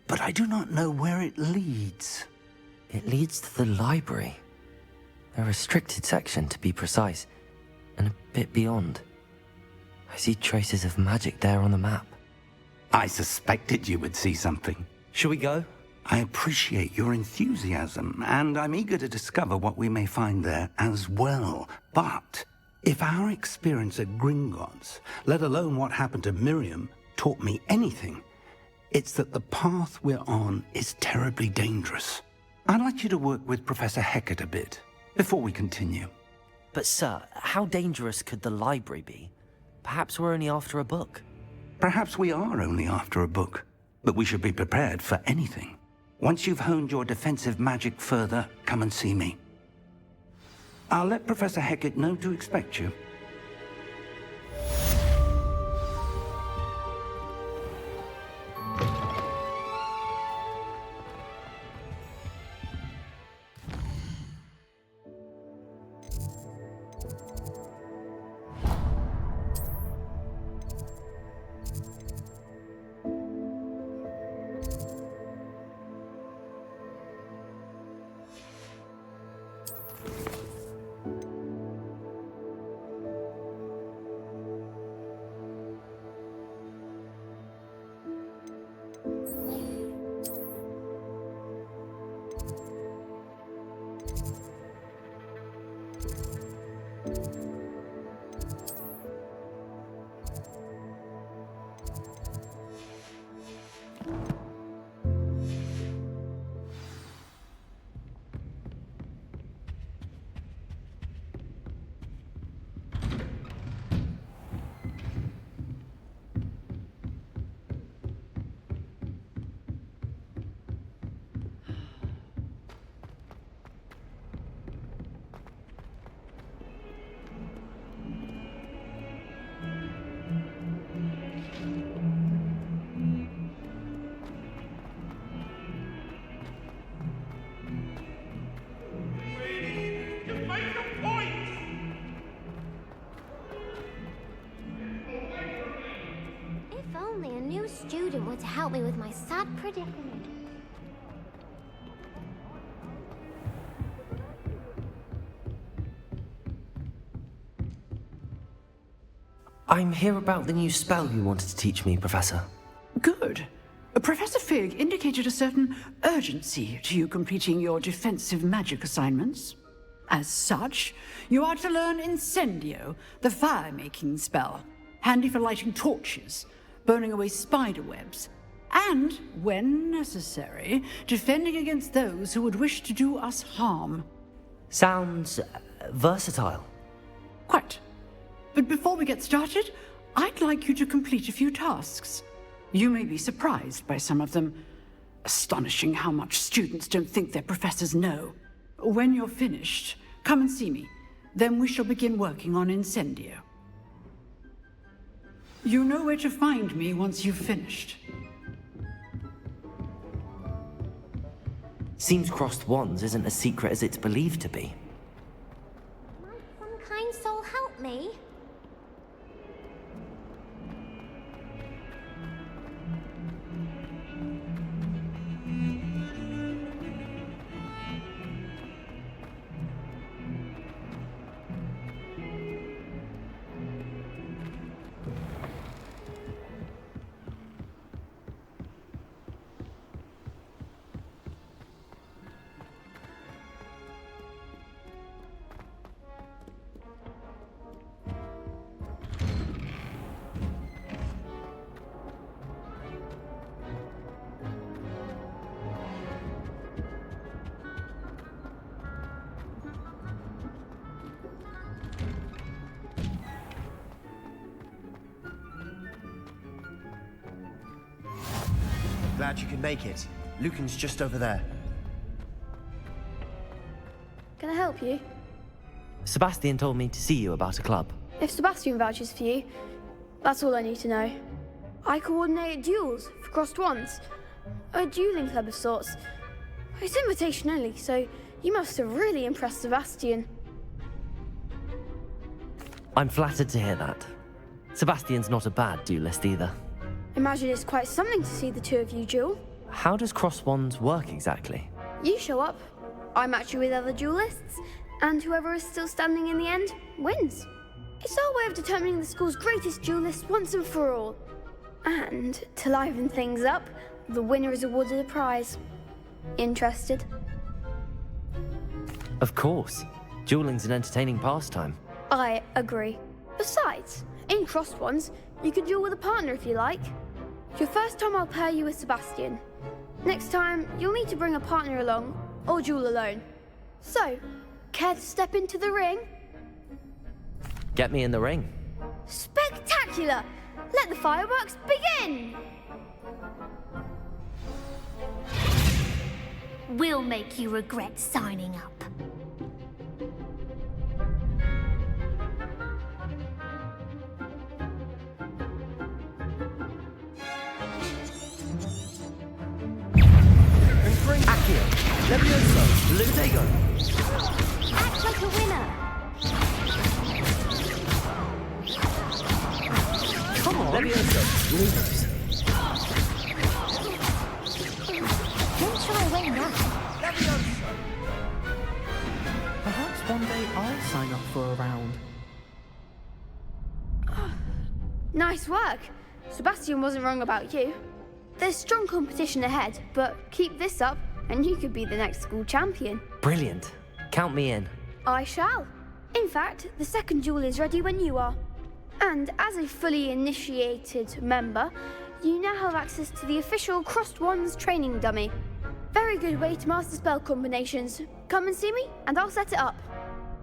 but I do not know where it leads. It leads to the library. A restricted section, to be precise, and a bit beyond. I see traces of magic there on the map. I suspected you would see something. Shall we go? I appreciate your enthusiasm, and I'm eager to discover what we may find there as well. But if our experience at Gringotts, let alone what happened to Miriam, taught me anything, it's that the path we're on is terribly dangerous. I'd like you to work with Professor Hecat a bit before we continue. But sir, how dangerous could the library be? Perhaps we're only after a book. Perhaps we are only after a book, but we should be prepared for anything. Once you've honed your defensive magic further, come and see me. I'll let Professor Hecat know to expect you. Student would help me with my sad predicament. I'm here about the new spell you wanted to teach me, Professor. Good. Professor Fig indicated a certain urgency to you completing your defensive magic assignments. As such, you are to learn Incendio, the fire-making spell, handy for lighting torches, burning away spider webs, and, when necessary, defending against those who would wish to do us harm. Sounds versatile. Quite. But before we get started, I'd like you to complete a few tasks. You may be surprised by some of them. Astonishing how much students don't think their professors know. When you're finished, come and see me. Then we shall begin working on Incendio. You know where to find me once you've finished. Seems crossed wands isn't as secret as it's believed to be. Might some kind soul help me? glad you could make it. Lucan's just over there. Can I help you? Sebastian told me to see you about a club. If Sebastian vouches for you, that's all I need to know. I coordinate duels for crossed wands. A dueling club of sorts. It's invitation only, so you must have really impressed Sebastian. I'm flattered to hear that. Sebastian's not a bad duelist either. Imagine it's quite something to see the two of you duel. How does cross wands work exactly? You show up, I match you with other duelists, and whoever is still standing in the end wins. It's our way of determining the school's greatest duelist once and for all. And to liven things up, the winner is awarded a prize. Interested? Of course. Dueling's an entertaining pastime. I agree. Besides, in crossed wands, you can duel with a partner if you like. Your first time I'll pair you with Sebastian. Next time, you'll need to bring a partner along, or duel alone. So, care to step into the ring? Get me in the ring. Spectacular! Let the fireworks begin! We'll make you regret signing up. Accio, Levioso, Lutego. Act like a winner. Come on. Levioso, Lumos. Don't try winning that. Perhaps one day I'll sign up for a round. Nice work. Sebastian wasn't wrong about you. There's strong competition ahead, but keep this up and you could be the next school champion. Brilliant. Count me in. I shall. In fact, the second duel is ready when you are. And as a fully initiated member, you now have access to the official Crossed Wands training dummy. Very good way to master spell combinations. Come and see me, and I'll set it up.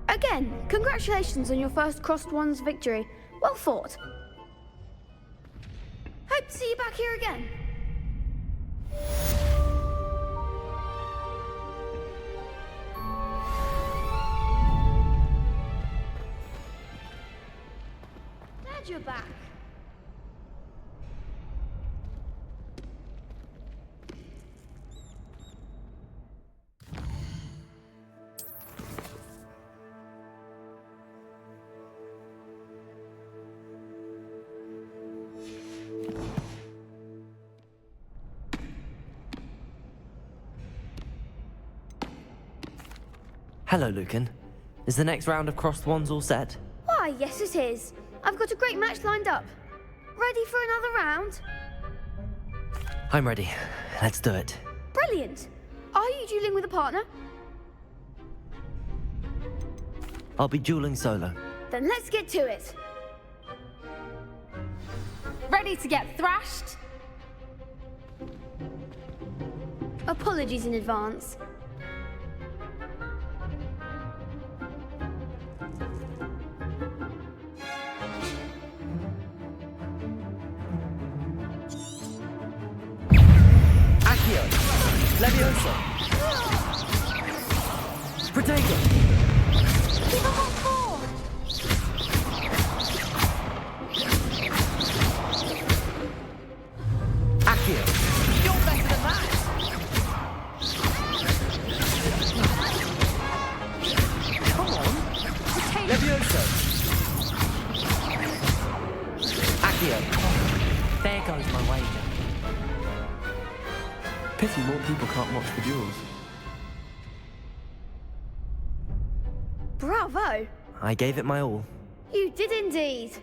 Again, congratulations on your first Crossed Wands victory. Well fought. Hope to see you back here again. Glad you're back. Hello, Lucan. Is the next round of crossed wands all set? Why, yes it is. I've got a great match lined up. Ready for another round? I'm ready. Let's do it. Brilliant. Are you dueling with a partner? I'll be dueling solo. Then let's get to it. Ready to get thrashed? Apologies in advance. Accio, Levioso, Protego. Give up on four. Accio. You're better than that. Come on. Levioso. Accio. There goes my wager. Pity more people can't watch the duels. Bravo! I gave it my all. You did indeed.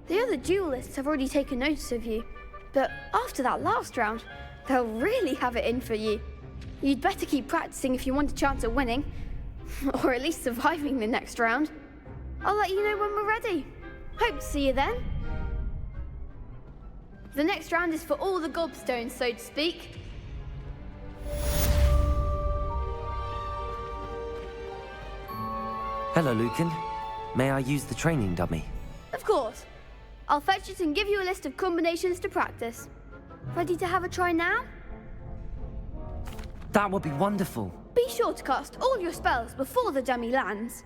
The other duelists have already taken notice of you, but after that last round, they'll really have it in for you. You'd better keep practicing if you want a chance at winning, or at least surviving the next round. I'll let you know when we're ready. Hope to see you then. The next round is for all the gobstones, so to speak. Hello, Lucan. May I use the training dummy? Of course. I'll fetch it and give you a list of combinations to practice. Ready to have a try now? That would be wonderful. Be sure to cast all your spells before the dummy lands.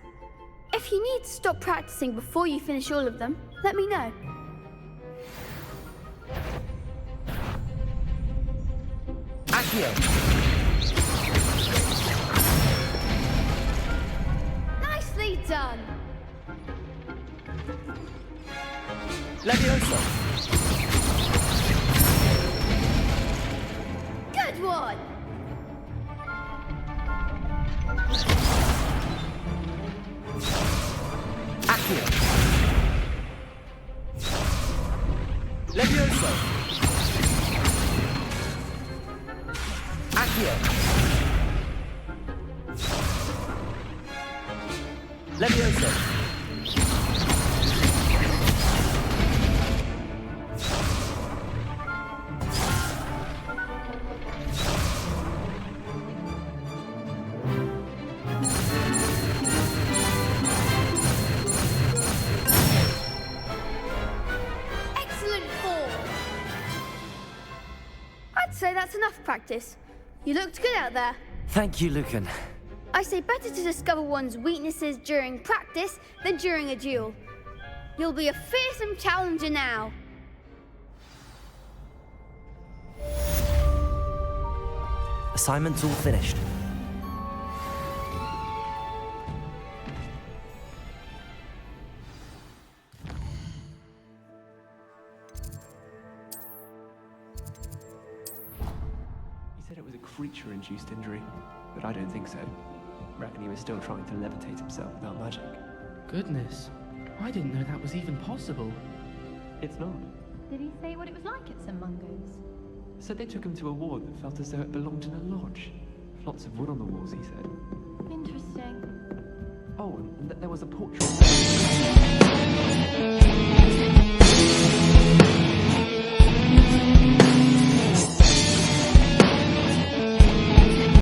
If you need to stop practicing before you finish all of them, let me know. Accio! Nicely done! Levioso! Good one! Accio! Levioso! Accio! Levioso! Excellent form! I'd say that's enough practice. You looked good out there. Thank you, Lucan. I say better to discover one's weaknesses during practice than during a duel. You'll be a fearsome challenger now. Assignment's all finished. He said it was a creature-induced injury, but I don't think so. Reckon he was still trying to levitate himself without magic. Goodness, I didn't know that was even possible. It's not. Did he say what it was like at St. Mungo's? So they took him to a ward that felt as though it belonged in a lodge. Lots of wood on the walls, he said. Interesting. Oh, and there was a portrait.